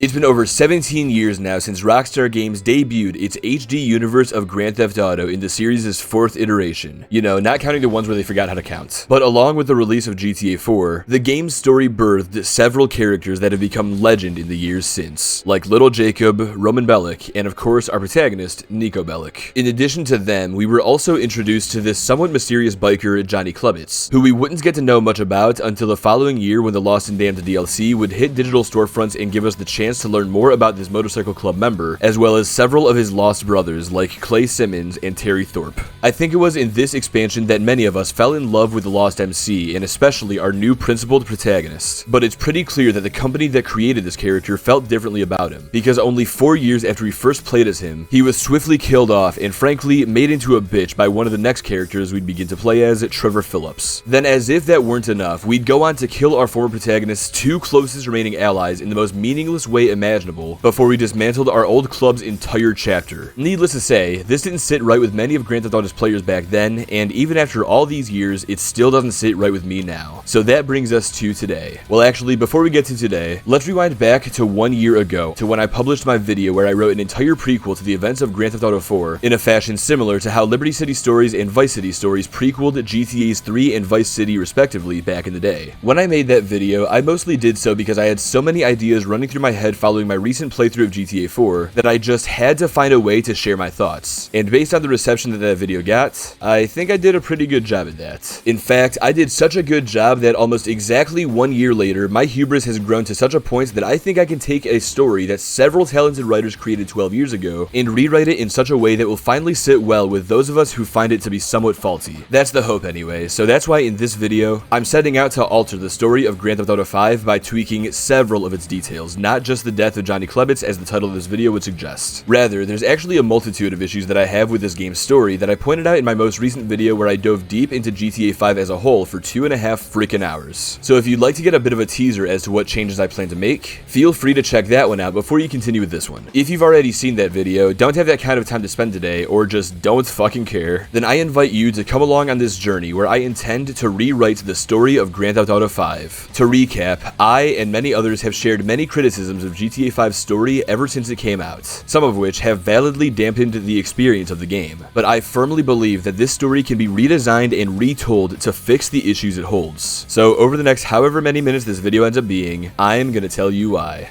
It's been over 17 years now since Rockstar Games debuted its HD universe of Grand Theft Auto in the series' 4th iteration. You know, not counting the ones where they forgot how to count. But along with the release of GTA 4, the game's story birthed several characters that have become legend in the years since, like Little Jacob, Roman Bellic, and of course our protagonist, Niko Bellic. In addition to them, we were also introduced to this somewhat mysterious biker, Johnny Klebitz, who we wouldn't get to know much about until the following year when the Lost and Damned DLC would hit digital storefronts and give us the chance to learn more about this motorcycle club member, as well as several of his lost brothers like Clay Simmons and Terry Thorpe. I think it was in this expansion that many of us fell in love with the Lost MC, and especially our new principled protagonist. But it's pretty clear that the company that created this character felt differently about him, because only 4 years after we first played as him, he was swiftly killed off and frankly made into a bitch by one of the next characters we'd begin to play as, Trevor Phillips. Then, as if that weren't enough, we'd go on to kill our former protagonist's 2 closest remaining allies in the most meaningless way imaginable before we dismantled our old club's entire chapter. Needless to say, this didn't sit right with many of Grand Theft Auto's players back then, and even after all these years, it still doesn't sit right with me now. So that brings us to today. Well, actually, before we get to today, let's rewind back to 1 year ago, to when I published my video where I wrote an entire prequel to the events of Grand Theft Auto 4 in a fashion similar to how Liberty City Stories and Vice City Stories prequeled GTA's 3 and Vice City respectively back in the day. When I made that video, I mostly did so because I had so many ideas running through my head following my recent playthrough of GTA 4 that I just had to find a way to share my thoughts. And based on the reception that video got, I think I did a pretty good job at that. In fact, I did such a good job that almost exactly 1 year later, my hubris has grown to such a point that I think I can take a story that several talented writers created 12 years ago and rewrite it in such a way that will finally sit well with those of us who find it to be somewhat faulty. That's the hope anyway, so that's why in this video, I'm setting out to alter the story of Grand Theft Auto 5 by tweaking several of its details, not just the death of Johnny Klebitz as the title of this video would suggest. Rather, there's actually a multitude of issues that I have with this game's story that I pointed out in my most recent video where I dove deep into GTA 5 as a whole for 2.5 freaking hours. So if you'd like to get a bit of a teaser as to what changes I plan to make, feel free to check that one out before you continue with this one. If you've already seen that video, don't have that kind of time to spend today, or just don't fucking care, then I invite you to come along on this journey where I intend to rewrite the story of Grand Theft Auto 5. To recap, I and many others have shared many criticisms of GTA 5's story ever since it came out, some of which have validly dampened the experience of the game. But I firmly believe that this story can be redesigned and retold to fix the issues it holds. So over the next however many minutes this video ends up being, I'm gonna tell you why.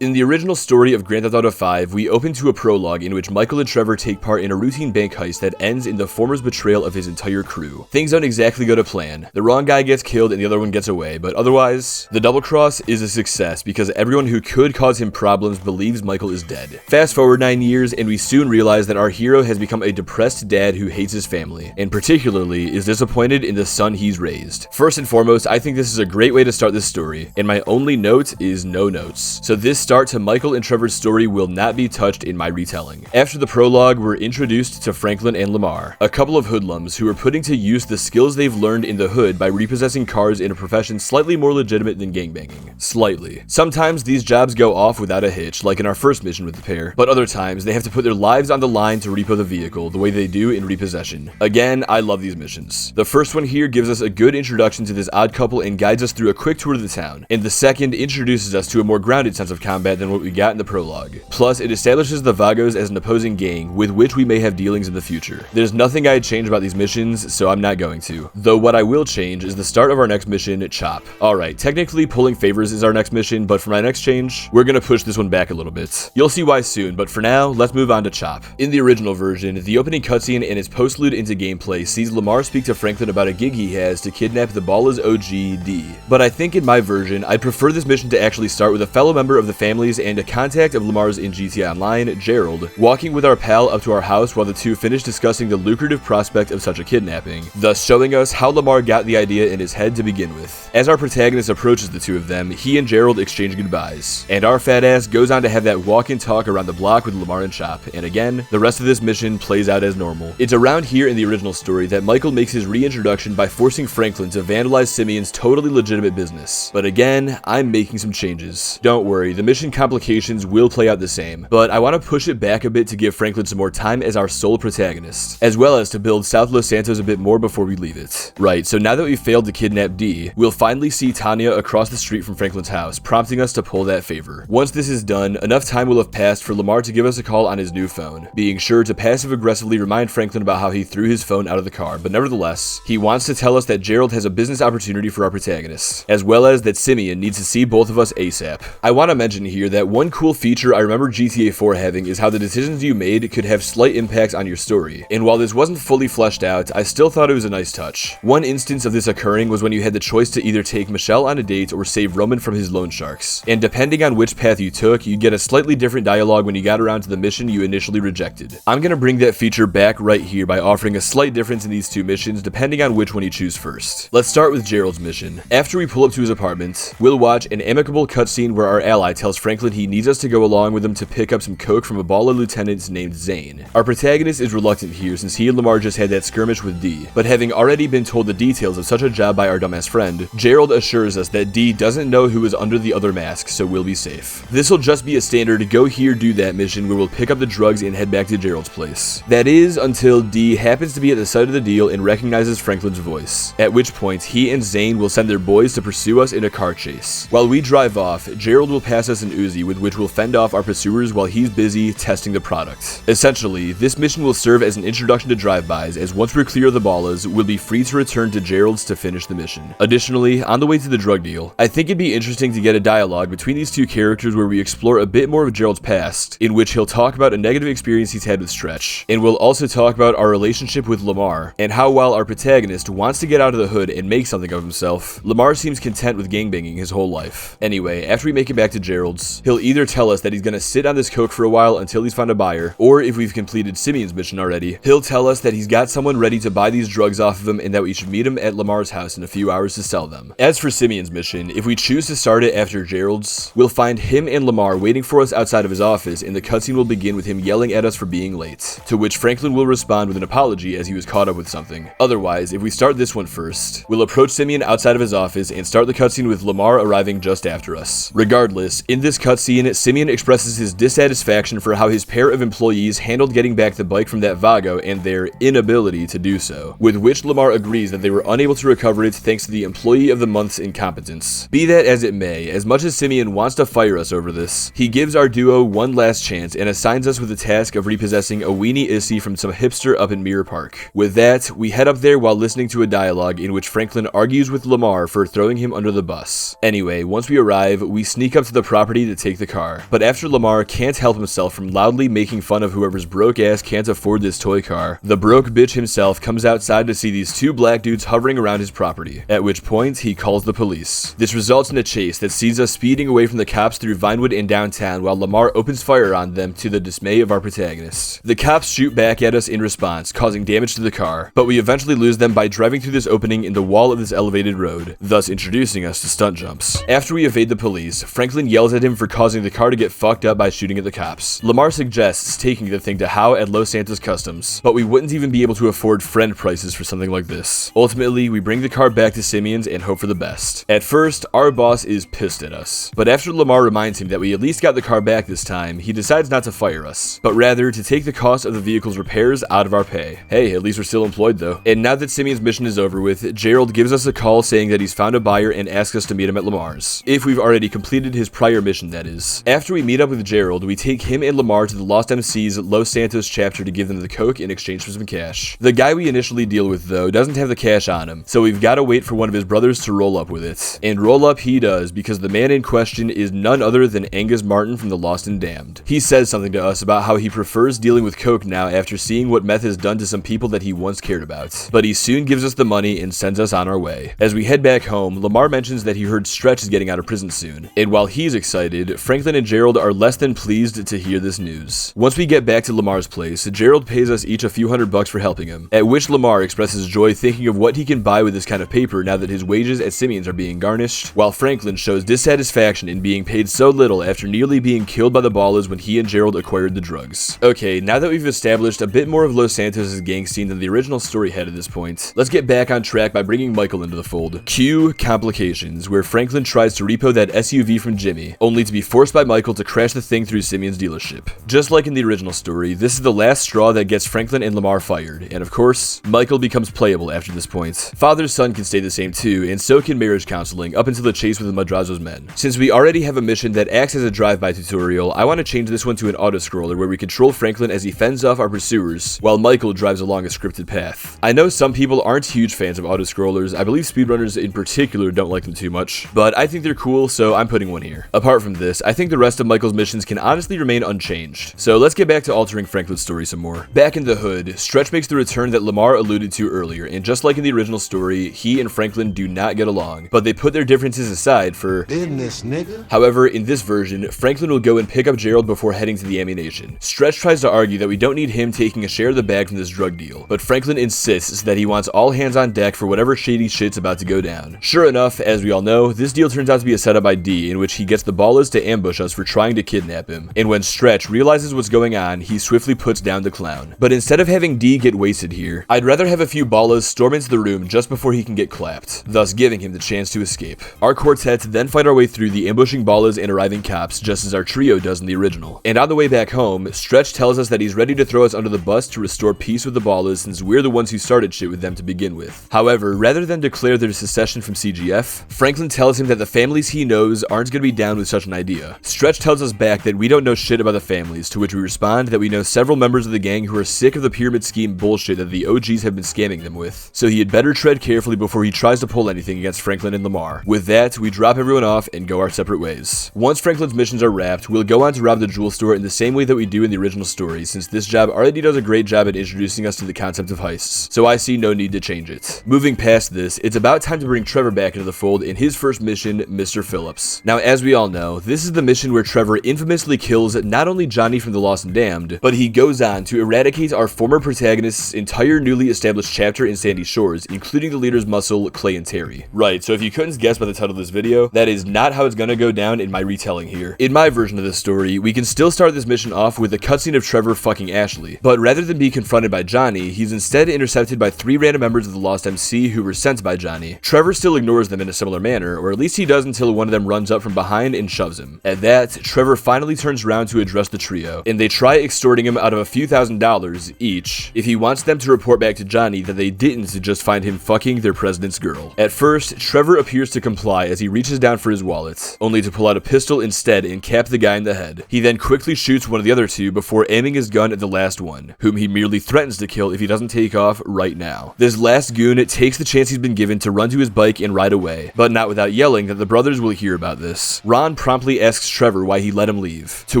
In the original story of Grand Theft Auto 5, we open to a prologue in which Michael and Trevor take part in a routine bank heist that ends in the former's betrayal of his entire crew. Things don't exactly go to plan. The wrong guy gets killed and the other one gets away, but otherwise, the double cross is a success because everyone who could cause him problems believes Michael is dead. Fast forward 9 years and we soon realize that our hero has become a depressed dad who hates his family, and particularly is disappointed in the son he's raised. First and foremost, I think this is a great way to start this story, and my only note is no notes. So this start to Michael and Trevor's story will not be touched in my retelling. After the prologue, we're introduced to Franklin and Lamar, a couple of hoodlums who are putting to use the skills they've learned in the hood by repossessing cars in a profession slightly more legitimate than gangbanging. Slightly. Sometimes these jobs go off without a hitch, like in our first mission with the pair, but other times they have to put their lives on the line to repo the vehicle, the way they do in repossession. Again, I love these missions. The first one here gives us a good introduction to this odd couple and guides us through a quick tour of the town, and the second introduces us to a more grounded sense of combat than what we got in the prologue. Plus, it establishes the Vagos as an opposing gang with which we may have dealings in the future. There's nothing I'd change about these missions, so I'm not going to. Though what I will change is the start of our next mission, Chop. Alright, technically pulling favors is our next mission, but for my next change, we're gonna push this one back a little bit. You'll see why soon, but for now, let's move on to Chop. In the original version, the opening cutscene and its postlude into gameplay sees Lamar speak to Franklin about a gig he has to kidnap the Ballas OG D. But I think in my version, I'd prefer this mission to actually start with a fellow member of the families and a contact of Lamar's in GTA Online, Gerald, walking with our pal up to our house while the two finish discussing the lucrative prospect of such a kidnapping, thus showing us how Lamar got the idea in his head to begin with. As our protagonist approaches the two of them, he and Gerald exchange goodbyes, and our fat ass goes on to have that walk and talk around the block with Lamar and Chop, and again, the rest of this mission plays out as normal. It's around here in the original story that Michael makes his reintroduction by forcing Franklin to vandalize Simeon's totally legitimate business. But again, I'm making some changes. Don't worry, the mission mission complications will play out the same, but I want to push it back a bit to give Franklin some more time as our sole protagonist, as well as to build South Los Santos a bit more before we leave it. Right, so now that we've failed to kidnap Dee, we'll finally see Tanya across the street from Franklin's house, prompting us to pull that favor. Once this is done, enough time will have passed for Lamar to give us a call on his new phone, being sure to passive-aggressively remind Franklin about how he threw his phone out of the car, but nevertheless, he wants to tell us that Gerald has a business opportunity for our protagonist, as well as that Simeon needs to see both of us ASAP. I want to mention here that one cool feature I remember GTA 4 having is how the decisions you made could have slight impacts on your story, and while this wasn't fully fleshed out, I still thought it was a nice touch. One instance of this occurring was when you had the choice to either take Michelle on a date or save Roman from his loan sharks, and depending on which path you took, you'd get a slightly different dialogue when you got around to the mission you initially rejected. I'm gonna bring that feature back right here by offering a slight difference in these two missions depending on which one you choose first. Let's start with Gerald's mission. After we pull up to his apartment, we'll watch an amicable cutscene where our ally tells Franklin he needs us to go along with him to pick up some coke from a ball of lieutenants named Zane. Our protagonist is reluctant here since he and Lamar just had that skirmish with Dee, but having already been told the details of such a job by our dumbass friend, Gerald assures us that Dee doesn't know who is under the other mask, so we'll be safe. This'll just be a standard go here do that mission where we'll pick up the drugs and head back to Gerald's place. That is until Dee happens to be at the site of the deal and recognizes Franklin's voice, at which point he and Zane will send their boys to pursue us in a car chase. While we drive off, Gerald will pass us an Uzi with which we'll fend off our pursuers while he's busy testing the product. Essentially, this mission will serve as an introduction to drive-bys, as once we're clear of the ballas, we'll be free to return to Gerald's to finish the mission. Additionally, on the way to the drug deal, I think it'd be interesting to get a dialogue between these two characters where we explore a bit more of Gerald's past, in which he'll talk about a negative experience he's had with Stretch, and we'll also talk about our relationship with Lamar, and how while our protagonist wants to get out of the hood and make something of himself, Lamar seems content with gangbanging his whole life. Anyway, after we make it back to Gerald's, he'll either tell us that he's gonna sit on this coke for a while until he's found a buyer, or if we've completed Simeon's mission already, he'll tell us that he's got someone ready to buy these drugs off of him and that we should meet him at Lamar's house in a few hours to sell them. As for Simeon's mission, if we choose to start it after Gerald's, we'll find him and Lamar waiting for us outside of his office, and the cutscene will begin with him yelling at us for being late, to which Franklin will respond with an apology as he was caught up with something. Otherwise, if we start this one first, we'll approach Simeon outside of his office and start the cutscene with Lamar arriving just after us. Regardless, in this cutscene, Simeon expresses his dissatisfaction for how his pair of employees handled getting back the bike from that Vago and their inability to do so, with which Lamar agrees that they were unable to recover it thanks to the Employee of the Month's incompetence. Be that as it may, as much as Simeon wants to fire us over this, he gives our duo one last chance and assigns us with the task of repossessing a weenie Issy from some hipster up in Mirror Park. With that, we head up there while listening to a dialogue in which Franklin argues with Lamar for throwing him under the bus. Anyway, once we arrive, we sneak up to the property to take the car, but after Lamar can't help himself from loudly making fun of whoever's broke ass can't afford this toy car, the broke bitch himself comes outside to see these two black dudes hovering around his property, at which point he calls the police. This results in a chase that sees us speeding away from the cops through Vinewood and downtown while Lamar opens fire on them to the dismay of our protagonist. The cops shoot back at us in response, causing damage to the car, but we eventually lose them by driving through this opening in the wall of this elevated road, thus introducing us to stunt jumps. After we evade the police, Franklin yells at him for causing the car to get fucked up by shooting at the cops. Lamar suggests taking the thing to Howe at Los Santos Customs, but we wouldn't even be able to afford friend prices for something like this. Ultimately, we bring the car back to Simeon's and hope for the best. At first, our boss is pissed at us, but after Lamar reminds him that we at least got the car back this time, he decides not to fire us, but rather to take the cost of the vehicle's repairs out of our pay. Hey, at least we're still employed though. And now that Simeon's mission is over with, Gerald gives us a call saying that he's found a buyer and asks us to meet him at Lamar's, if we've already completed his prior mission, that is. After we meet up with Gerald, we take him and Lamar to the Lost MC's Los Santos chapter to give them the coke in exchange for some cash. The guy we initially deal with though doesn't have the cash on him, so we've got to wait for one of his brothers to roll up with it. And roll up he does, because the man in question is none other than Angus Martin from the Lost and Damned. He says something to us about how he prefers dealing with coke now after seeing what meth has done to some people that he once cared about, but he soon gives us the money and sends us on our way. As we head back home, Lamar mentions that he heard Stretch is getting out of prison soon, and while he's excited, Franklin and Gerald are less than pleased to hear this news. Once we get back to Lamar's place, Gerald pays us each a few $100 for helping him, at which Lamar expresses joy thinking of what he can buy with this kind of paper now that his wages at Simeon's are being garnished, while Franklin shows dissatisfaction in being paid so little after nearly being killed by the Ballas when he and Gerald acquired the drugs. Okay, now that we've established a bit more of Los Santos' gang scene than the original story had at this point, let's get back on track by bringing Michael into the fold. Cue complications, where Franklin tries to repo that SUV from Jimmy, only to be forced by Michael to crash the thing through Simeon's dealership. Just like in the original story, this is the last straw that gets Franklin and Lamar fired, and of course, Michael becomes playable after this point. Father-son can stay the same too, and so can marriage counseling up until the chase with the Madrazo's men. Since we already have a mission that acts as a drive-by tutorial, I want to change this one to an auto-scroller where we control Franklin as he fends off our pursuers, while Michael drives along a scripted path. I know some people aren't huge fans of auto-scrollers, I believe speedrunners in particular don't like them too much, but I think they're cool, so I'm putting one here. Apart from this, I think the rest of Michael's missions can honestly remain unchanged. So let's get back to altering Franklin's story some more. Back in the hood, Stretch makes the return that Lamar alluded to earlier, and just like in the original story, he and Franklin do not get along, but they put their differences aside for business, nigga. However, in this version, Franklin will go and pick up Gerald before heading to the ammunition. Stretch tries to argue that we don't need him taking a share of the bag from this drug deal, but Franklin insists that he wants all hands on deck for whatever shady shit's about to go down. Sure enough, as we all know, this deal turns out to be a setup by D, in which he gets the Ballas to ambush us for trying to kidnap him, and when Stretch realizes what's going on, he swiftly puts down the clown. But instead of having D get wasted here, I'd rather have a few Ballas storm into the room just before he can get clapped, thus giving him the chance to escape. Our quartet then fight our way through the ambushing Ballas and arriving cops, just as our trio does in the original. And on the way back home, Stretch tells us that he's ready to throw us under the bus to restore peace with the Ballas since we're the ones who started shit with them to begin with. However, rather than declare their secession from CGF, Franklin tells him that the families he knows aren't going to be down with such an idea. Stretch tells us back that we don't know shit about the families, to which we respond that we know several members of the gang who are sick of the pyramid scheme bullshit that the OGs have been scamming them with, so he had better tread carefully before he tries to pull anything against Franklin and Lamar. With that, we drop everyone off and go our separate ways. Once Franklin's missions are wrapped, we'll go on to rob the jewel store in the same way that we do in the original story, since this job already does a great job at introducing us to the concept of heists, so I see no need to change it. Moving past this, it's about time to bring Trevor back into the fold in his first mission, Mr. Phillips. Now, as we all know, this is the mission where Trevor infamously kills not only Johnny from The Lost and Damned, but he goes on to eradicate our former protagonist's entire newly established chapter in Sandy Shores, including the leader's muscle, Clay and Terry. Right, so if you couldn't guess by the title of this video, that is not how it's gonna go down in my retelling here. In my version of this story, we can still start this mission off with a cutscene of Trevor fucking Ashley, but rather than be confronted by Johnny, he's instead intercepted by 3 random members of the Lost MC who were sent by Johnny. Trevor still ignores them in a similar manner, or at least he does until one of them runs up from behind and shoves him. At that, Trevor finally turns around to address the trio, and they try extorting him out of a few $1,000s each if he wants them to report back to Johnny that they didn't just find him fucking their president's girl. At first, Trevor appears to comply as he reaches down for his wallet, only to pull out a pistol instead and cap the guy in the head. He then quickly shoots one of the other 2 before aiming his gun at the last one, whom he merely threatens to kill if he doesn't take off right now. This last goon takes the chance he's been given to run to his bike and ride away, but not without yelling that the brothers will hear about this. Ron promptly asks Trevor why he let him leave, to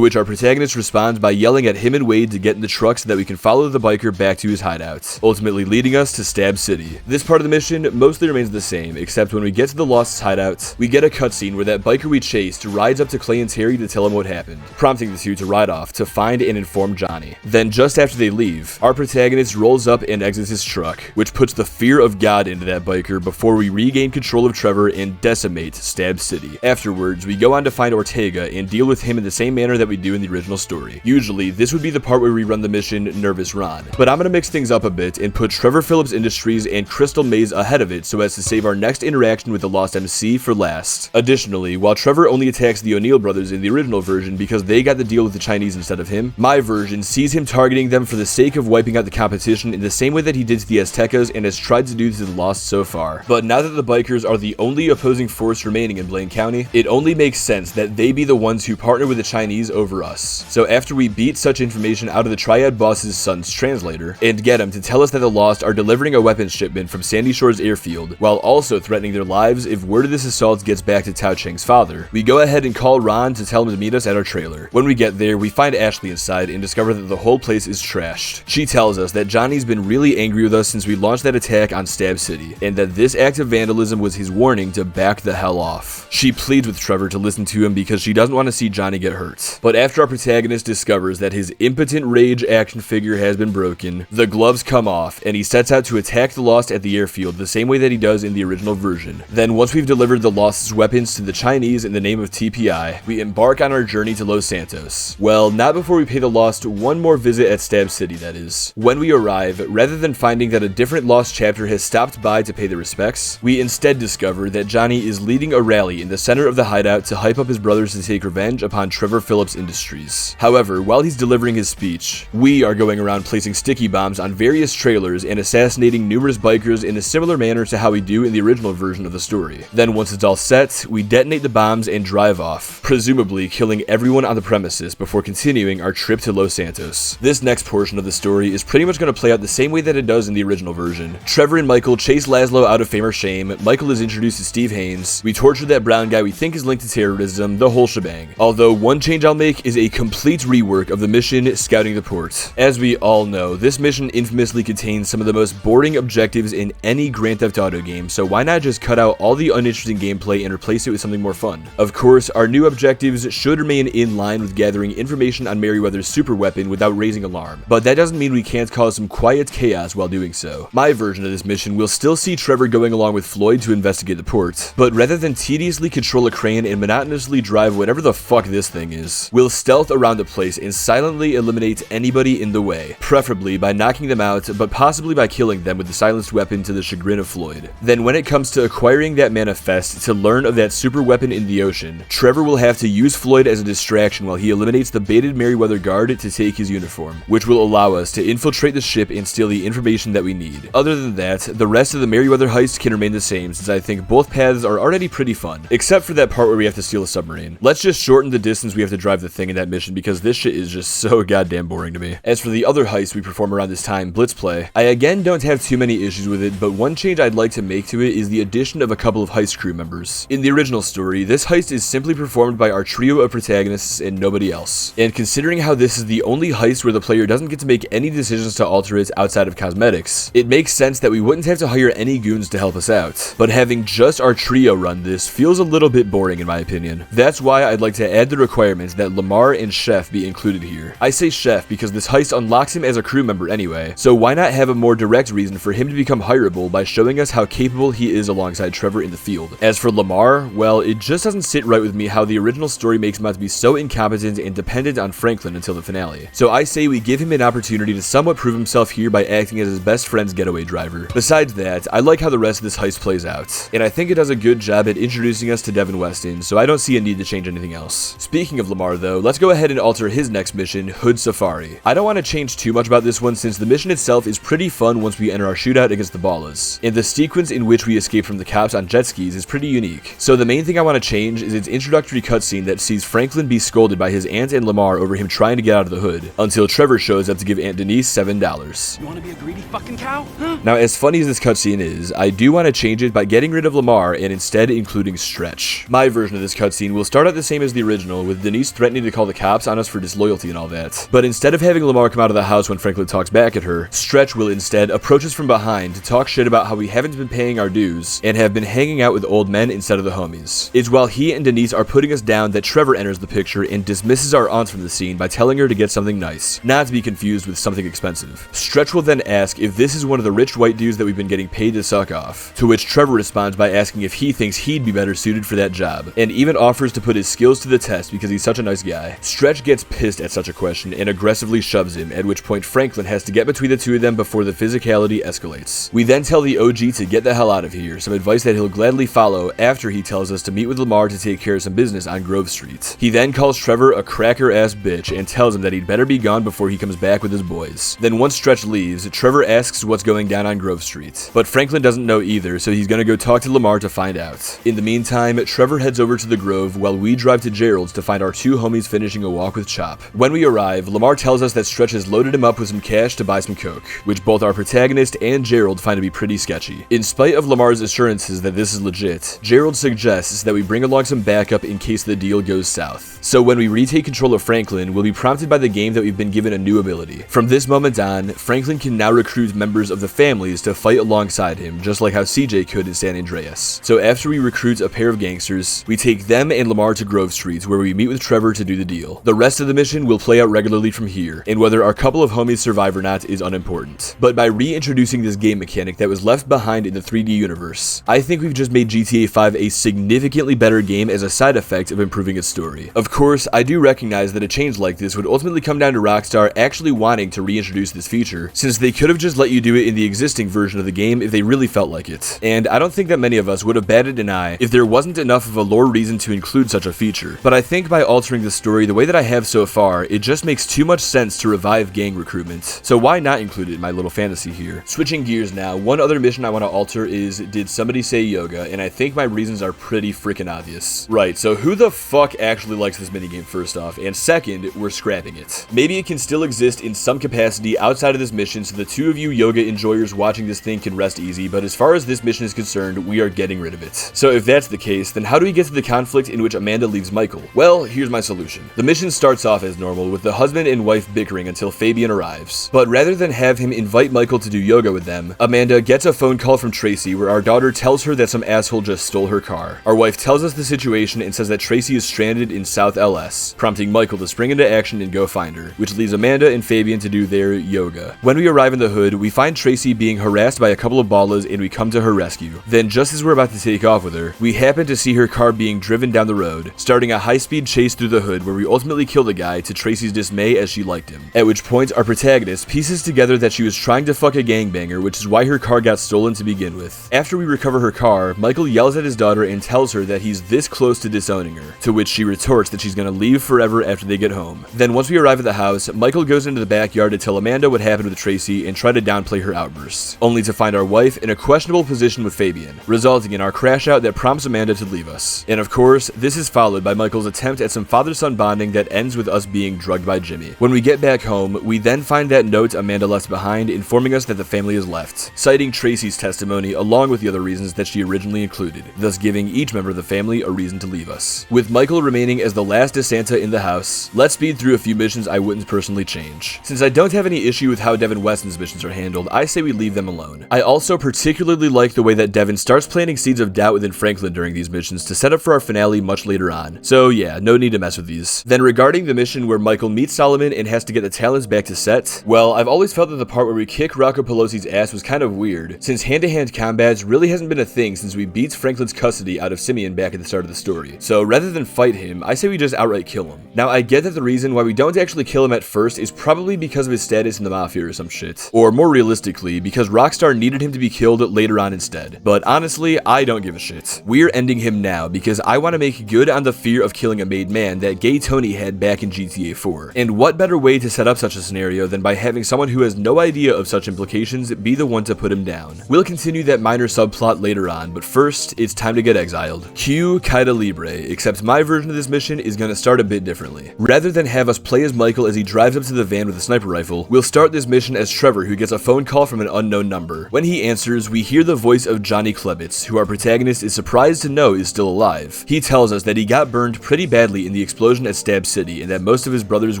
which our protagonist responds by yelling at him and Wade to get in the truck so that we can follow the biker back to his hideout, ultimately leading us to Stab City. This part of the mission mostly remains the same, except when we get to the Lost's hideout, we get a cutscene where that biker we chased rides up to Clay and Terry to tell him what happened, prompting the 2 to ride off to find and inform Johnny. Then just after they leave, our protagonist rolls up and exits his truck, which puts the fear of God into that biker before we regain control of Trevor and decimate Stab City. Afterwards, we go on to find Ortega and deal with him in the same manner that we do in the original story. Usually, this would be the part where we run the mission Nervous Ron, but I'm gonna mix things up a bit and put Trevor Phillips Industries and Crystal Maze ahead of it so as to save our next interaction with the Lost MC for last. Additionally, while Trevor only attacks the O'Neill brothers in the original version because they got the deal with the Chinese instead of him, my version sees him targeting them for the sake of wiping out the competition in the same way that he did to the Aztecas and has tried to do to the Lost so far. But now that the bikers are the only opposing force remaining in Blaine County, it only makes sense that they be the ones who partner with the Chinese over us. So after we beat such information out of the Triad boss's son's translator and get him to tell us that the Lost are delivering a weapons shipment from Sandy Shores airfield while also threatening their lives if word of this assault gets back to Tao Cheng's father, we go ahead and call Ron to tell him to meet us at our trailer. When we get there, we find Ashley inside and discover that the whole place is trashed. She tells us that Johnny's been really angry with us since we launched that attack on Stab City, and that this act of vandalism was his warning to back the hell off. She pleads with Trevor to listen to him because she doesn't want to see Johnny get hurt. But after our protagonist discovers that his impotent rage action figure has been broken, the gloves come off, and he sets out to attack the Lost at the airfield the same way that he does in the original version. Then once we've delivered the Lost's weapons to the Chinese in the name of TPI, we embark on our journey to Los Santos. Well, not before we pay the Lost one more visit at Stab City, that is. When we arrive, rather than finding that a different Lost chapter has stopped by to pay their respects, we instead discover that Johnny is leading a rally in the center of the hideout to hype hype up his brothers to take revenge upon Trevor Phillips Industries. However, while he's delivering his speech, we are going around placing sticky bombs on various trailers and assassinating numerous bikers in a similar manner to how we do in the original version of the story. Then once it's all set, we detonate the bombs and drive off, presumably killing everyone on the premises before continuing our trip to Los Santos. This next portion of the story is pretty much going to play out the same way that it does in the original version. Trevor and Michael chase Laszlo out of fame or shame, Michael is introduced to Steve Haynes, we torture that brown guy we think is linked to terrorism, the whole shebang. Although one change I'll make is a complete rework of the mission Scouting the Port. As we all know, this mission infamously contains some of the most boring objectives in any Grand Theft Auto game, so why not just cut out all the uninteresting gameplay and replace it with something more fun? Of course, our new objectives should remain in line with gathering information on Merryweather's super weapon without raising alarm, but that doesn't mean we can't cause some quiet chaos while doing so. My version of this mission will still see Trevor going along with Floyd to investigate the port, but rather than tediously control a crane and monotonously drive whatever the fuck this thing is, we'll stealth around the place and silently eliminate anybody in the way, preferably by knocking them out, but possibly by killing them with the silenced weapon to the chagrin of Floyd. Then when it comes to acquiring that manifest to learn of that super weapon in the ocean, Trevor will have to use Floyd as a distraction while he eliminates the baited Merryweather guard to take his uniform, which will allow us to infiltrate the ship and steal the information that we need. Other than that, the rest of the Merryweather heist can remain the same, since I think both paths are already pretty fun, except for that part where we have to steal a submarine. Let's just shorten the distance we have to drive the thing in that mission, because this shit is just so goddamn boring to me. As for the other heist we perform around this time, Blitzplay, I again don't have too many issues with it, but one change I'd like to make to it is the addition of a couple of heist crew members. In the original story, this heist is simply performed by our trio of protagonists and nobody else. And considering how this is the only heist where the player doesn't get to make any decisions to alter it outside of cosmetics, it makes sense that we wouldn't have to hire any goons to help us out. But having just our trio run this feels a little bit boring in my opinion. That's why I'd like to add the requirement that Lamar and Chef be included here. I say Chef because this heist unlocks him as a crew member anyway, so why not have a more direct reason for him to become hireable by showing us how capable he is alongside Trevor in the field. As for Lamar, well, it just doesn't sit right with me how the original story makes him out to be so incompetent and dependent on Franklin until the finale. So I say we give him an opportunity to somewhat prove himself here by acting as his best friend's getaway driver. Besides that, I like how the rest of this heist plays out, and I think it does a good job at introducing us to Devin Weston, so I don't see a need to change anything else. Speaking of Lamar though, let's go ahead and alter his next mission, Hood Safari. I don't want to change too much about this one since the mission itself is pretty fun once we enter our shootout against the Ballas, and the sequence in which we escape from the cops on jet skis is pretty unique. So the main thing I want to change is its introductory cutscene that sees Franklin be scolded by his aunt and Lamar over him trying to get out of the hood, until Trevor shows up to give Aunt Denise $7. You want to be a greedy fucking cow? Huh? Now, as funny as this cutscene is, I do want to change it by getting rid of Lamar and instead including Stretch. My version of this cutscene will start out the same as the original, with Denise threatening to call the cops on us for disloyalty and all that. But instead of having Lamar come out of the house when Franklin talks back at her, Stretch will instead approach us from behind to talk shit about how we haven't been paying our dues and have been hanging out with old men instead of the homies. It's while he and Denise are putting us down that Trevor enters the picture and dismisses our aunt from the scene by telling her to get something nice, not to be confused with something expensive. Stretch will then ask if this is one of the rich white dudes that we've been getting paid to suck off, to which Trevor responds by asking if he thinks he'd be better suited for that job, and even offers to put his skills to the test because he's such a nice guy. Stretch gets pissed at such a question and aggressively shoves him, at which point Franklin has to get between the two of them before the physicality escalates. We then tell the OG to get the hell out of here, some advice that he'll gladly follow after he tells us to meet with Lamar to take care of some business on Grove Street. He then calls Trevor a cracker-ass bitch and tells him that he'd better be gone before he comes back with his boys. Then once Stretch leaves, Trevor asks what's going down on Grove Street, but Franklin doesn't know either, so he's gonna go talk to Lamar to find out. In the meantime, Trevor heads over to the Grove while we drive to Gerald's to find our two homies finishing a walk with Chop. When we arrive, Lamar tells us that Stretch has loaded him up with some cash to buy some coke, which both our protagonist and Gerald find to be pretty sketchy. In spite of Lamar's assurances that this is legit, Gerald suggests that we bring along some backup in case the deal goes south. So when we retake control of Franklin, we'll be prompted by the game that we've been given a new ability. From this moment on, Franklin can now recruit members of the families to fight alongside him, just like how CJ could in San Andreas. So after we recruit a pair of gangsters, we take them and Lamar to Grove Street, where we meet with Trevor to do the deal. The rest of the mission will play out regularly from here, and whether our couple of homies survive or not is unimportant. But by reintroducing this game mechanic that was left behind in the 3D universe, I think we've just made GTA 5 a significantly better game as a side effect of improving its story. Of course, I do recognize that a change like this would ultimately come down to Rockstar actually wanting to reintroduce this feature, since they could have just let you do it in the existing version of the game if they really felt like it. And I don't think that many of us would have batted an eye if there wasn't enough of a lore reason to include such a feature, but I think by altering the story the way that I have so far, it just makes too much sense to revive gang recruitment. So why not include it in my little fantasy here? Switching gears now, one other mission I want to alter is, did somebody say yoga? And I think my reasons are pretty freaking obvious. Right, so who the fuck actually likes this minigame first off? And second, we're scrapping it. Maybe it can still exist in some capacity outside of this mission so the two of you yoga enjoyers watching this thing can rest easy, but as far as this mission is concerned, we are getting rid of it. So if that's the case, then how do we get to the conflict in which Amanda leaves Michael? Well, here's my solution. The mission starts off as normal with the husband and wife bickering until Fabian arrives. But rather than have him invite Michael to do yoga with them, Amanda gets a phone call from Tracy where our daughter tells her that some asshole just stole her car. Our wife tells us the situation and says that Tracy is stranded in South LS, prompting Michael to spring into action and go find her, which leaves Amanda and Fabian to do their yoga. When we arrive in the hood, we find Tracy being harassed by a couple of ballas and we come to her rescue. Then just as we're about to take off with her, we happen to see her car being driven down the road, starting a high-speed chase through the hood where we ultimately kill the guy to Tracy's dismay as she liked him. At which point, our protagonist pieces together that she was trying to fuck a gangbanger, which is why her car got stolen to begin with. After we recover her car, Michael yells at his daughter and tells her that he's this close to disowning her, to which she retorts that she's gonna leave forever after they get home. Then once we arrive at the house, Michael goes into the backyard to tell Amanda what happened with Tracy and try to downplay her outbursts, only to find our wife in a questionable position with Fabian, resulting in our crash out that prompts Amanda to leave us. And of course, this is followed by Michael's attempt at some father-son bonding that ends with us being drugged by Jimmy. When we get back home, we then find that note Amanda left behind informing us that the family is left, citing Tracy's testimony along with the other reasons that she originally included, thus giving each member of the family a reason to leave us. With Michael remaining as the last DeSanta in the house, let's speed through a few missions I wouldn't personally change. Since I don't have any issue with how Devin Weston's missions are handled, I say we leave them alone. I also particularly like the way that Devin starts planting seeds of doubt within Franklin during these missions to set up for our finale much later on. So yeah, no need to mess with these. Then regarding the mission where Michael meets Solomon and has to get the talents back to set, well, I've always felt that the part where we kick Rocco Pelosi's ass was kind of weird, since hand-to-hand combats really hasn't been a thing since we beat Franklin's custody out of Simeon back at the start of the story. So rather than fight him, I say we just outright kill him. Now I get that the reason why we don't actually kill him at first is probably because of his status in the Mafia or some shit. Or more realistically, because Rockstar needed him to be killed later on instead. But honestly, I don't give a shit. We're ending him now because I want to make good on the fear of killing a made man that Gay Tony had back in GTA 4. And what better way to set up such a scenario than by having someone who has no idea of such implications be the one to put him down. We'll continue that minor subplot later on, but first, it's time to get exiled. Cue Caida Libre, except my version of this mission is gonna start a bit differently. Rather than have us play as Michael as he drives up to the van with a sniper rifle, we'll start this mission as Trevor, who gets a phone call from an unknown number. When he answers, we hear the voice of Johnny Klebitz, who our protagonist is surprised to know is still alive. He tells us that he got burned pretty badly in the explosion at Stab City and that most of his brothers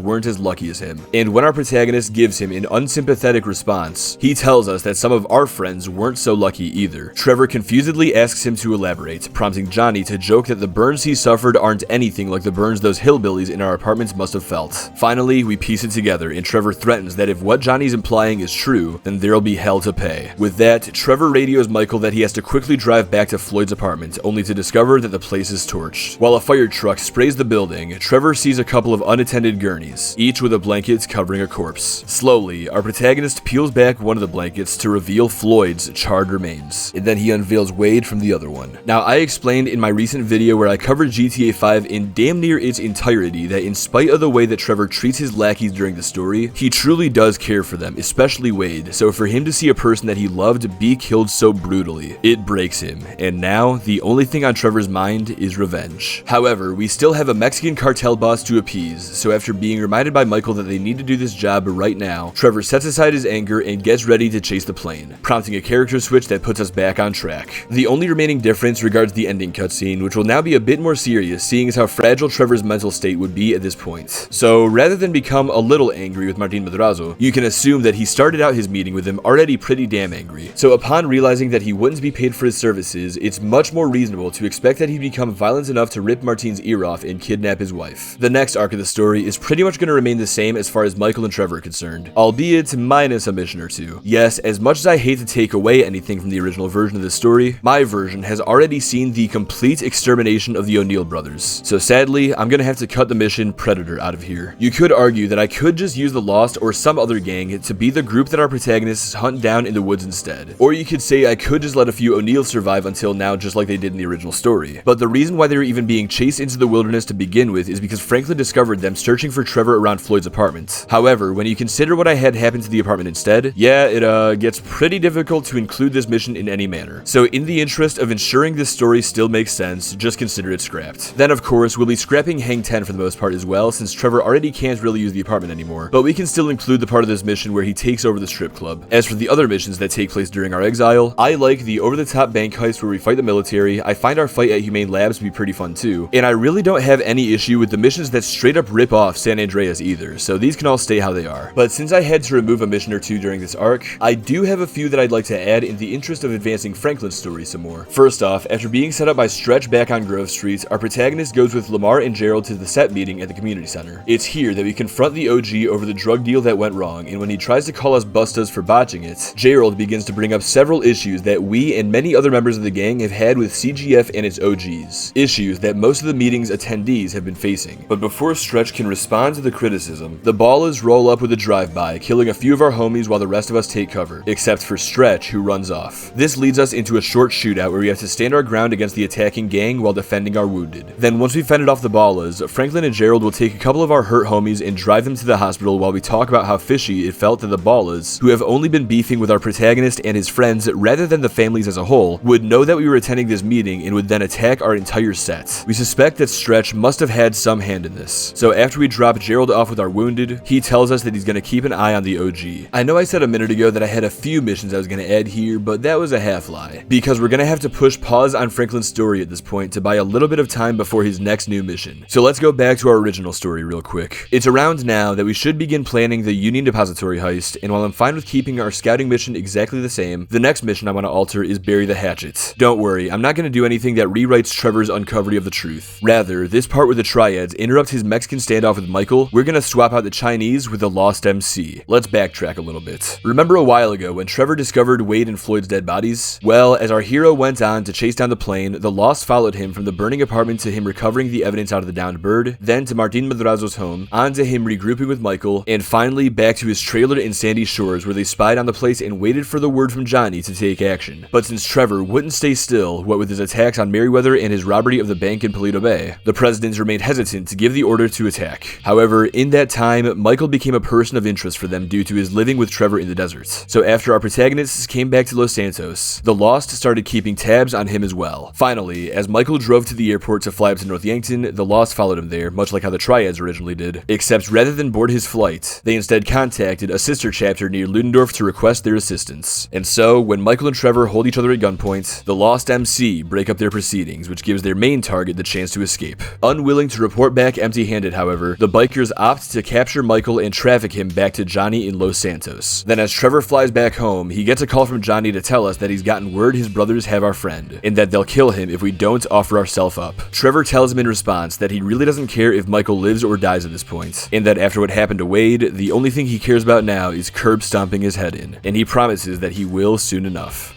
weren't as lucky as him. And when our protagonist gives him an unsympathetic response, he tells us that some of our friends weren't so lucky either. Trevor confusedly asks him to elaborate, prompting Johnny to joke that the burns he suffered aren't anything like the burns those hillbillies in our apartments must have felt. Finally, we piece it together and Trevor threatens that if what Johnny's implying is true, then there'll be hell to pay. With that, Trevor radios Michael that he has to quickly drive back to Floyd's apartment, only to discover that the place is torched. While a fire truck sprays the building, Trevor sees a couple of unattended gurneys, each with a blanket covering a corpse. Slowly, our protagonist peels back one of the blankets to reveal Floyd's charred remains, and then he unveils Wade from the other one. Now, I explained in my recent video where I covered GTA 5 in damn near its entirety that in spite of the way that Trevor treats his lackeys during the story, he truly does care for them, especially Wade, so for him to see a person that he loved be killed so brutally, it breaks him, and now, the only thing on Trevor's mind is revenge. However, we still have a Mexican cartel boss to appease, so after being reminded by Michael that they need to do this job right now, Trevor sets aside his anger and gets ready to chase the plane, prompting a character switch that puts us back on track. The only remaining difference regards the ending cutscene, which will now be a bit more serious, seeing as how fragile Trevor's mental state would be at this point. So rather than become a little angry with Martin Madrazo, you can assume that he started out his meeting with him already pretty damn angry. So upon realizing that he wouldn't be paid for his services, it's much more reasonable to expect that he'd become violent enough to rip Martin's ear off and kidnap his wife. The next arc of the story is pretty much going to remain the same as far as Michael and Trevor are concerned, albeit minus a mission or two. Yes, as much as I hate to take away anything from the original version of the story, my version has already seen the complete extermination of the O'Neill brothers. So sadly, I'm gonna have to cut the mission Predator out of here. You could argue that I could just use the Lost or some other gang to be the group that our protagonists hunt down in the woods instead. Or you could say I could just let a few O'Neills survive until now just like they did in the original story. But the reason reason why they were even being chased into the wilderness to begin with is because Franklin discovered them searching for Trevor around Floyd's apartment. However, when you consider what I had happen to the apartment instead, yeah, it gets pretty difficult to include this mission in any manner. So in the interest of ensuring this story still makes sense, just consider it scrapped. Then of course, we'll be scrapping Hang 10 for the most part as well, since Trevor already can't really use the apartment anymore, but we can still include the part of this mission where he takes over the strip club. As for the other missions that take place during our exile, I like the over-the-top bank heist where we fight the military. I find our fight at Humane Labs to be pretty fun too, and I really don't have any issue with the missions that straight up rip off San Andreas either, so these can all stay how they are. But since I had to remove a mission or two during this arc, I do have a few that I'd like to add in the interest of advancing Franklin's story some more. First off, after being set up by Stretch back on Grove Street, our protagonist goes with Lamar and Gerald to the set meeting at the community center. It's here that we confront the OG over the drug deal that went wrong, and when he tries to call us bustas for botching it, Gerald begins to bring up several issues that we and many other members of the gang have had with CGF and its OGs. Issues that most of the meeting's attendees have been facing. But before Stretch can respond to the criticism, the Ballas roll up with a drive-by, killing a few of our homies while the rest of us take cover, except for Stretch, who runs off. This leads us into a short shootout where we have to stand our ground against the attacking gang while defending our wounded. Then once we fended off the Ballas, Franklin and Gerald will take a couple of our hurt homies and drive them to the hospital while we talk about how fishy it felt that the Ballas, who have only been beefing with our protagonist and his friends rather than the families as a whole, would know that we were attending this meeting and would then attack our entire set. We suspect that Stretch must have had some hand in this. So after we drop Gerald off with our wounded, he tells us that he's gonna keep an eye on the OG. I know I said a minute ago that I had a few missions I was gonna add here, but that was a half lie, because we're gonna have to push pause on Franklin's story at this point to buy a little bit of time before his next new mission. So let's go back to our original story real quick. It's around now that we should begin planning the Union Depository heist, and while I'm fine with keeping our scouting mission exactly the same, the next mission I want to alter is Bury the Hatchet. Don't worry, I'm not going to do anything that rewrites Trevor's uncovery of the truth. Rather, this part where the Triads interrupt his Mexican standoff with Michael, we're going to swap out the Chinese with the Lost MC. Let's backtrack a little bit. Remember a while ago when Trevor discovered Wade and Floyd's dead bodies? Well, as our hero went on to chase down the plane, the Lost followed him from the burning apartment to him recovering the evidence out of the downed bird, then to Martin Madrazo's home, on to him regrouping with Michael, and finally back to his trailer in Sandy Shores where they spied on the place and waited for the word from Johnny to take action. But since Trevor wouldn't stay still, what with his attacks on Merriweather and his robbery of the bank in Paleto Bay, the presidents remained hesitant to give the order to attack. However, in that time, Michael became a person of interest for them due to his living with Trevor in the desert. So after our protagonists came back to Los Santos, the Lost started keeping tabs on him as well. Finally, as Michael drove to the airport to fly up to North Yankton, the Lost followed him there, much like how the Triads originally did, except rather than board his flight, they instead contacted a sister chapter near Ludendorff to request their assistance. And so, when Michael and Trevor hold each other at gunpoint, the Lost MC break up their proceedings, which gives their main target the chance to escape. Unwilling to report back empty-handed, however, the bikers opt to capture Michael and traffic him back to Johnny in Los Santos. Then as Trevor flies back home, he gets a call from Johnny to tell us that he's gotten word his brothers have our friend, and that they'll kill him if we don't offer ourselves up. Trevor tells him in response that he really doesn't care if Michael lives or dies at this point, and that after what happened to Wade, the only thing he cares about now is curb stomping his head in, and he promises that he will soon enough.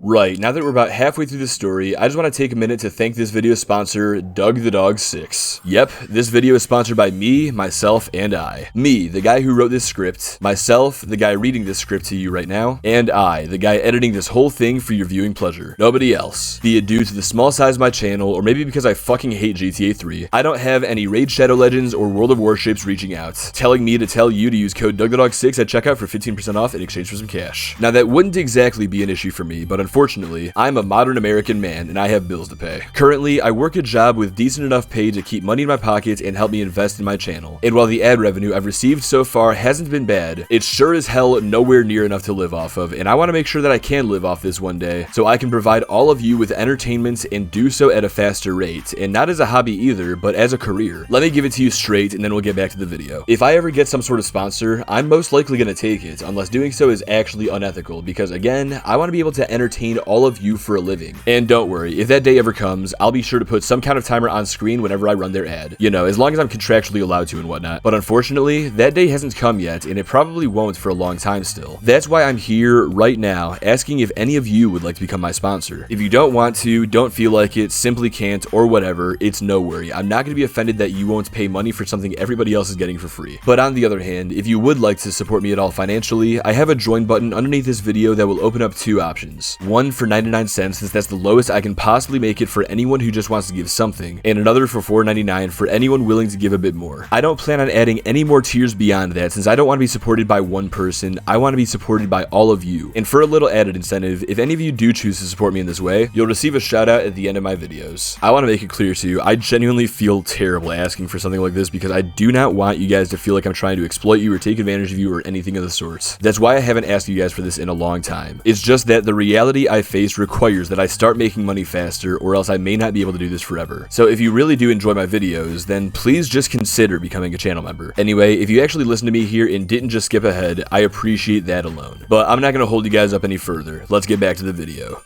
Right, now that we're about halfway through the story, I just want to take a minute to thank this video's sponsor, Doug the Dog 6. Yep, this video is sponsored by me, myself, and I. Me, the guy who wrote this script, myself, the guy reading this script to you right now, and I, the guy editing this whole thing for your viewing pleasure. Nobody else. Be it due to the small size of my channel, or maybe because I fucking hate GTA 3, I don't have any Raid Shadow Legends or World of Warships reaching out, telling me to tell you to use code DougTheDog6 at checkout for 15% off in exchange for some cash. Now that wouldn't exactly be an issue for me, but unfortunately, I'm a modern American man and I have bills to pay. Currently, I work a job with decent enough pay to keep money in my pocket and help me invest in my channel. And while the ad revenue I've received so far hasn't been bad, it's sure as hell nowhere near enough to live off of, and I want to make sure that I can live off this one day, so I can provide all of you with entertainment and do so at a faster rate, and not as a hobby either, but as a career. Let me give it to you straight and then we'll get back to the video. If I ever get some sort of sponsor, I'm most likely going to take it, unless doing so is actually unethical, because again, I want to be able to entertain entertain all of you for a living. And don't worry, if that day ever comes, I'll be sure to put some kind of timer on screen whenever I run their ad. You know, as long as I'm contractually allowed to and whatnot. But unfortunately, that day hasn't come yet, and it probably won't for a long time still. That's why I'm here right now, asking if any of you would like to become my sponsor. If you don't want to, don't feel like it, simply can't, or whatever, it's no worry. I'm not going to be offended that you won't pay money for something everybody else is getting for free. But on the other hand, if you would like to support me at all financially, I have a join button underneath this video that will open up two options. One for 99 cents, since that's the lowest I can possibly make it for anyone who just wants to give something, and another for $4.99 for anyone willing to give a bit more. I don't plan on adding any more tiers beyond that, since I don't want to be supported by one person, I want to be supported by all of you. And for a little added incentive, if any of you do choose to support me in this way, you'll receive a shout out at the end of my videos. I want to make it clear to you, I genuinely feel terrible asking for something like this because I do not want you guys to feel like I'm trying to exploit you or take advantage of you or anything of the sort. That's why I haven't asked you guys for this in a long time. It's just that the reality I face requires that I start making money faster, or else I may not be able to do this forever. So if you really do enjoy my videos, then please just consider becoming a channel member. Anyway, if you actually listened to me here and didn't just skip ahead, I appreciate that alone. But I'm not going to hold you guys up any further. Let's get back to the video.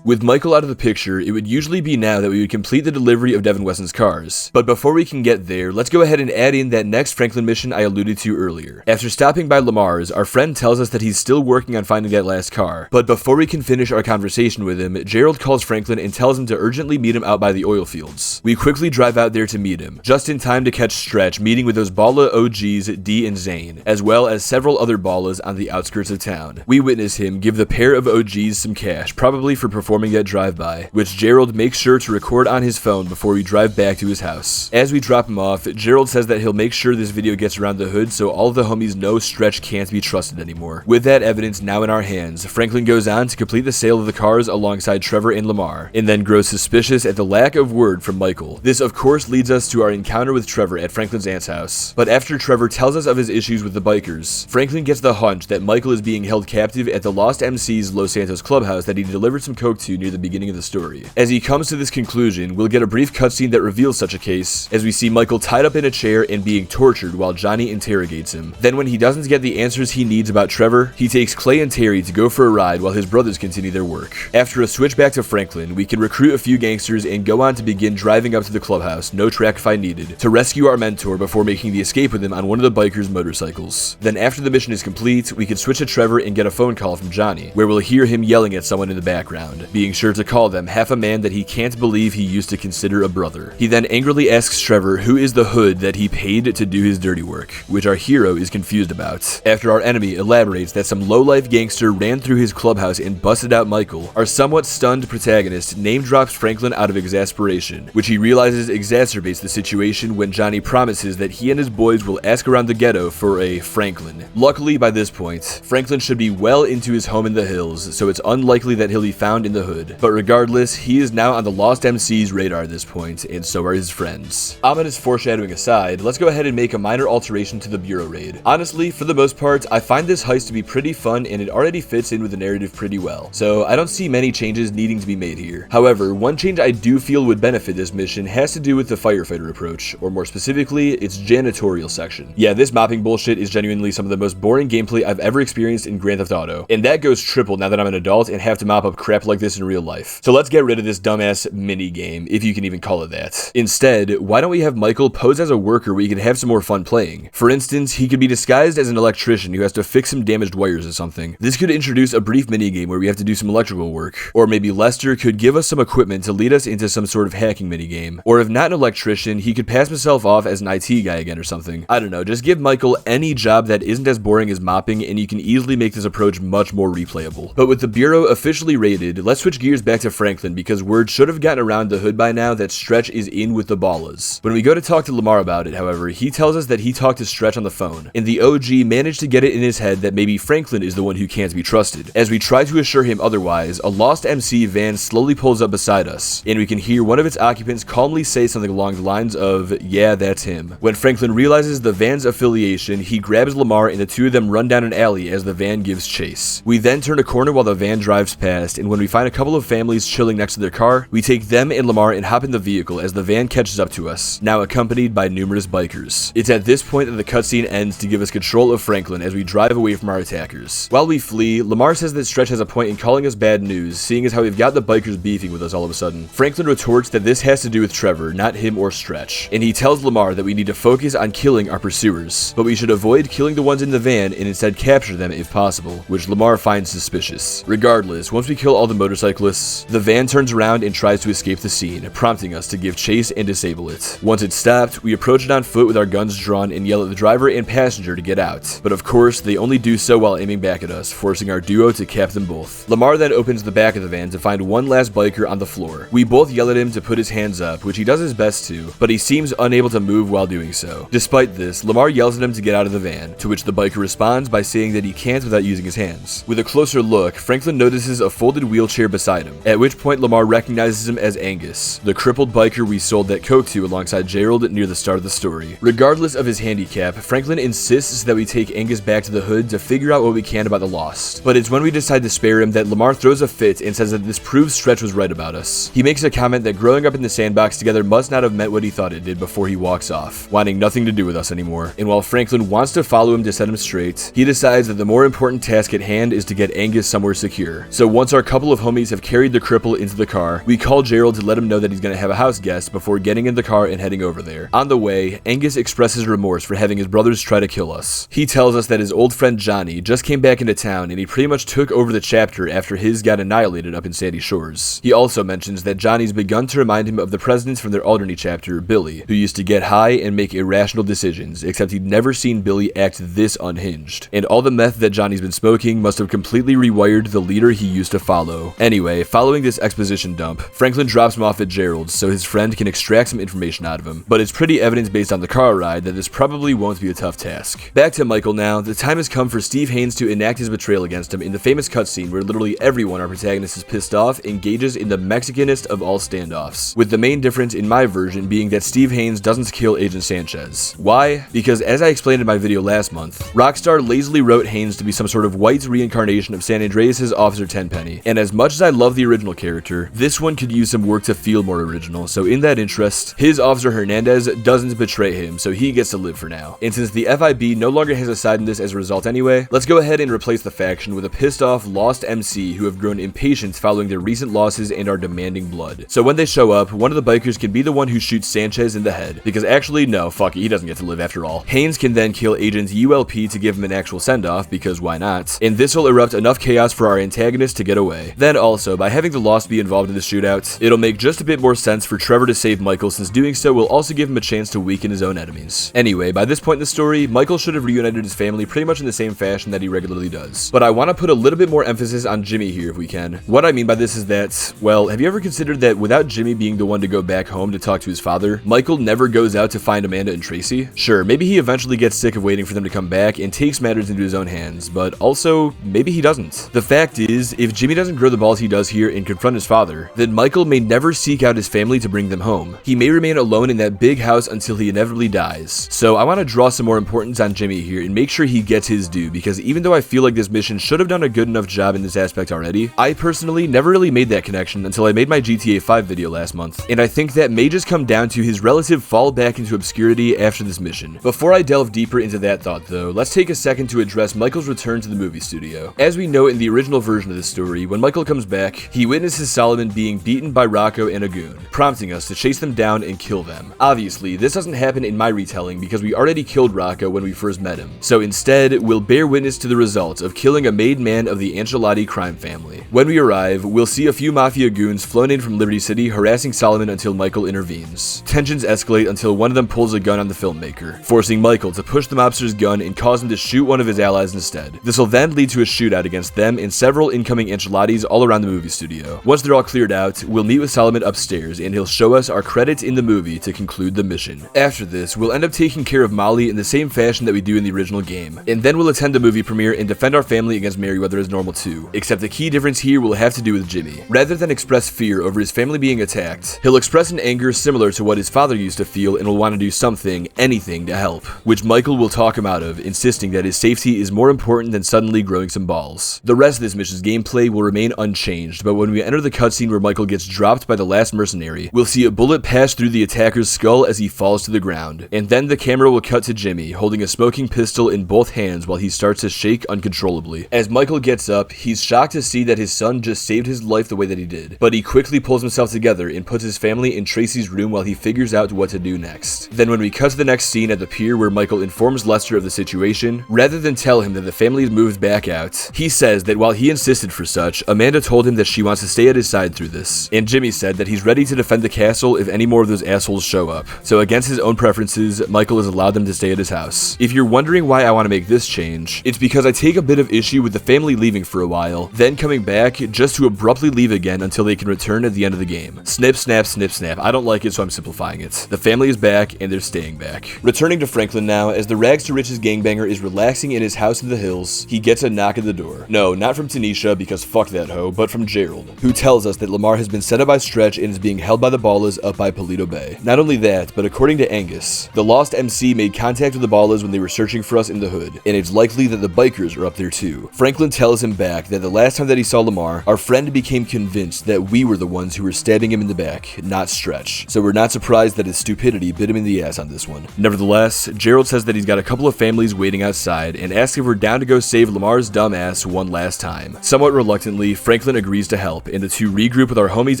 With Michael out of the picture, it would usually be now that we would complete the delivery of Devin Wesson's cars. But before we can get there, let's go ahead and add in that next Franklin mission I alluded to earlier. After stopping by Lamar's, our friend tells us that he's still working on finding that last car. But before we can finish our conversation with him, Gerald calls Franklin and tells him to urgently meet him out by the oil fields. We quickly drive out there to meet him, just in time to catch Stretch meeting with those Balla OGs D and Zane, as well as several other Ballas on the outskirts of town. We witness him give the pair of OGs some cash, probably for performing that drive-by, which Gerald makes sure to record on his phone before we drive back to his house. As we drop him off, Gerald says that he'll make sure this video gets around the hood so all of the homies know Stretch can't be trusted anymore. With that evidence now in our hands, Franklin goes on to complete the sale of the cars alongside Trevor and Lamar, and then grows suspicious at the lack of word from Michael. This of course leads us to our encounter with Trevor at Franklin's aunt's house. But after Trevor tells us of his issues with the bikers, Franklin gets the hunch that Michael is being held captive at the Lost MC's Los Santos clubhouse that he delivered some coke to near the beginning of the story. As he comes to this conclusion, we'll get a brief cutscene that reveals such a case, as we see Michael tied up in a chair and being tortured while Johnny interrogates him. Then when he doesn't get the answers he needs about Trevor, he takes Clay and Terry to go for a ride while his brothers continue their work. After a switch back to Franklin, we can recruit a few gangsters and go on to begin driving up to the clubhouse, no Trackify needed, to rescue our mentor before making the escape with him on one of the bikers' motorcycles. Then after the mission is complete, we can switch to Trevor and get a phone call from Johnny, where we'll hear him yelling at someone in the background, being sure to call them half a man that he can't believe he used to consider a brother. He then angrily asks Trevor who is the hood that he paid to do his dirty work, which our hero is confused about. After our enemy elaborates that some low-life gangster ran through his clubhouse and busted out Michael, our somewhat stunned protagonist name drops Franklin out of exasperation, which he realizes exacerbates the situation when Johnny promises that he and his boys will ask around the ghetto for a Franklin. Luckily, by this point, Franklin should be well into his home in the hills, so it's unlikely that he'll be found in the hood. But regardless, he is now on the Lost MC's radar at this point, and so are his friends. Ominous foreshadowing aside, let's go ahead and make a minor alteration to the Bureau raid. Honestly, for the most part, I find this heist to be pretty fun and it already fits in with the narrative pretty well, so I don't see many changes needing to be made here. However, one change I do feel would benefit this mission has to do with the firefighter approach, or more specifically, its janitorial section. Yeah, this mopping bullshit is genuinely some of the most boring gameplay I've ever experienced in Grand Theft Auto, and that goes triple now that I'm an adult and have to mop up crap like this in real life. So let's get rid of this dumbass mini game, if you can even call it that. Instead, why don't we have Michael pose as a worker where he could have some more fun playing? For instance, he could be disguised as an electrician who has to fix some damaged wires or something. This could introduce a brief mini game where we have to do some electrical work. Or maybe Lester could give us some equipment to lead us into some sort of hacking mini game. Or if not an electrician, he could pass himself off as an IT guy again or something. I don't know, just give Michael any job that isn't as boring as mopping and you can easily make this approach much more replayable. But with the Bureau officially raided, let's switch gears back to Franklin because word should have gotten around the hood by now that Stretch is in with the Ballas. When we go to talk to Lamar about it, however, he tells us that he talked to Stretch on the phone, and the OG managed to get it in his head that maybe Franklin is the one who can't be trusted. As we try to assure him otherwise, a Lost MC van slowly pulls up beside us, and we can hear one of its occupants calmly say something along the lines of, "Yeah, that's him." When Franklin realizes the van's affiliation, he grabs Lamar and the two of them run down an alley as the van gives chase. We then turn a corner while the van drives past, and when we finally find a couple of families chilling next to their car. We take them and Lamar and hop in the vehicle as the van catches up to us, now accompanied by numerous bikers. It's at this point that the cutscene ends to give us control of Franklin as we drive away from our attackers. While we flee, Lamar says that Stretch has a point in calling us bad news, seeing as how we've got the bikers beefing with us all of a sudden. Franklin retorts that this has to do with Trevor, not him or Stretch, and he tells Lamar that we need to focus on killing our pursuers, but we should avoid killing the ones in the van and instead capture them if possible, which Lamar finds suspicious. Regardless, once we kill all the motorcyclists, the van turns around and tries to escape the scene, prompting us to give chase and disable it. Once it's stopped, we approach it on foot with our guns drawn and yell at the driver and passenger to get out, but of course they only do so while aiming back at us, forcing our duo to cap them both. Lamar then opens the back of the van to find one last biker on the floor. We both yell at him to put his hands up, which he does his best to, but he seems unable to move while doing so. Despite this, Lamar yells at him to get out of the van, to which the biker responds by saying that he can't without using his hands. With a closer look, Franklin notices a folded wheelchair beside him, at which point Lamar recognizes him as Angus, the crippled biker we sold that coke to alongside Gerald near the start of the story. Regardless of his handicap, Franklin insists that we take Angus back to the hood to figure out what we can about the Lost. But it's when we decide to spare him that Lamar throws a fit and says that this proves Stretch was right about us. He makes a comment that growing up in the sandbox together must not have meant what he thought it did before he walks off, wanting nothing to do with us anymore. And while Franklin wants to follow him to set him straight, he decides that the more important task at hand is to get Angus somewhere secure. So once our couple of homies have carried the cripple into the car, we call Gerald to let him know that he's gonna have a house guest before getting in the car and heading over there. On the way, Angus expresses remorse for having his brothers try to kill us. He tells us that his old friend Johnny just came back into town and he pretty much took over the chapter after his got annihilated up in Sandy Shores. He also mentions that Johnny's begun to remind him of the presidents from their alternate chapter, Billy, who used to get high and make irrational decisions, except he'd never seen Billy act this unhinged. And all the meth that Johnny's been smoking must have completely rewired the leader he used to follow. Anyway, following this exposition dump, Franklin drops him off at Gerald's so his friend can extract some information out of him, but it's pretty evident based on the car ride that this probably won't be a tough task. Back to Michael now. The time has come for Steve Haynes to enact his betrayal against him in the famous cutscene where literally everyone our protagonist is pissed off engages in the Mexicanest of all standoffs, with the main difference in my version being that Steve Haynes doesn't kill Agent Sanchez. Why? Because as I explained in my video last month, Rockstar lazily wrote Haynes to be some sort of white reincarnation of San Andreas' Officer Tenpenny, and as much as I love the original character, this one could use some work to feel more original, so in that interest, his Officer Hernandez doesn't betray him, so he gets to live for now. And since the FIB no longer has a side in this as a result anyway, let's go ahead and replace the faction with a pissed off lost MC who have grown impatient following their recent losses and are demanding blood. So when they show up, one of the bikers can be the one who shoots Sanchez in the head, because actually no, fuck it, he doesn't get to live after all. Haynes can then kill Agent ULP to give him an actual send-off, because why not? And this will erupt enough chaos for our antagonist to get away. Then also, by having the Lost be involved in the shootout, it'll make just a bit more sense for Trevor to save Michael, since doing so will also give him a chance to weaken his own enemies. Anyway, by this point in the story, Michael should have reunited his family pretty much in the same fashion that he regularly does. But I want to put a little bit more emphasis on Jimmy here if we can. What I mean by this is that, well, have you ever considered that without Jimmy being the one to go back home to talk to his father, Michael never goes out to find Amanda and Tracy? Sure, maybe he eventually gets sick of waiting for them to come back and takes matters into his own hands, but also, maybe he doesn't. The fact is, if Jimmy doesn't grow the balls he does here and confront his father, then Michael may never seek out his family to bring them home. He may remain alone in that big house until he inevitably dies. So I want to draw some more importance on Jimmy here and make sure he gets his due, because even though I feel like this mission should have done a good enough job in this aspect already, I personally never really made that connection until I made my GTA 5 video last month, and I think that may just come down to his relative fall back into obscurity after this mission. Before I delve deeper into that thought though, let's take a second to address Michael's return to the movie studio. As we know in the original version of the story, when Michael comes back, he witnesses Solomon being beaten by Rocco and a goon, prompting us to chase them down and kill them. Obviously, this doesn't happen in my retelling because we already killed Rocco when we first met him, so instead, we'll bear witness to the results of killing a made man of the Ancelotti crime family. When we arrive, we'll see a few mafia goons flown in from Liberty City harassing Solomon until Michael intervenes. Tensions escalate until one of them pulls a gun on the filmmaker, forcing Michael to push the mobster's gun and cause him to shoot one of his allies instead. This will then lead to a shootout against them and several incoming Ancelottis all around the movie studio. Once they're all cleared out, we'll meet with Solomon upstairs and he'll show us our credits in the movie to conclude the mission. After this, we'll end up taking care of Molly in the same fashion that we do in the original game, and then we'll attend the movie premiere and defend our family against Merryweather as normal too, except the key difference here will have to do with Jimmy. Rather than express fear over his family being attacked, he'll express an anger similar to what his father used to feel and will want to do something, anything to help, which Michael will talk him out of, insisting that his safety is more important than suddenly growing some balls. The rest of this mission's gameplay will remain undisclosed unchanged, but when we enter the cutscene where Michael gets dropped by the last mercenary, we'll see a bullet pass through the attacker's skull as he falls to the ground, and then the camera will cut to Jimmy, holding a smoking pistol in both hands while he starts to shake uncontrollably. As Michael gets up, he's shocked to see that his son just saved his life the way that he did, but he quickly pulls himself together and puts his family in Tracy's room while he figures out what to do next. Then when we cut to the next scene at the pier where Michael informs Lester of the situation, rather than tell him that the family has moved back out, he says that while he insisted for such, Amanda told him that she wants to stay at his side through this, and Jimmy said that he's ready to defend the castle if any more of those assholes show up. So against his own preferences, Michael has allowed them to stay at his house. If you're wondering why I want to make this change, it's because I take a bit of issue with the family leaving for a while, then coming back just to abruptly leave again until they can return at the end of the game. Snip, snap, snip, snap. I don't like it, so I'm simplifying it. The family is back, and they're staying back. Returning to Franklin now, as the rags to riches gangbanger is relaxing in his house in the hills, he gets a knock at the door. No, not from Tanisha, because fuck that hoe, but from Gerald, who tells us that Lamar has been set up by Stretch and is being held by the Ballas up by Paleto Bay. Not only that, but according to Angus, the lost MC made contact with the Ballas when they were searching for us in the hood, and it's likely that the bikers are up there too. Franklin tells him back that the last time that he saw Lamar, our friend became convinced that we were the ones who were stabbing him in the back, not Stretch. So we're not surprised that his stupidity bit him in the ass on this one. Nevertheless, Gerald says that he's got a couple of families waiting outside and asks if we're down to go save Lamar's dumb ass one last time. Somewhat reluctantly, Franklin agrees to help, and the two regroup with our homies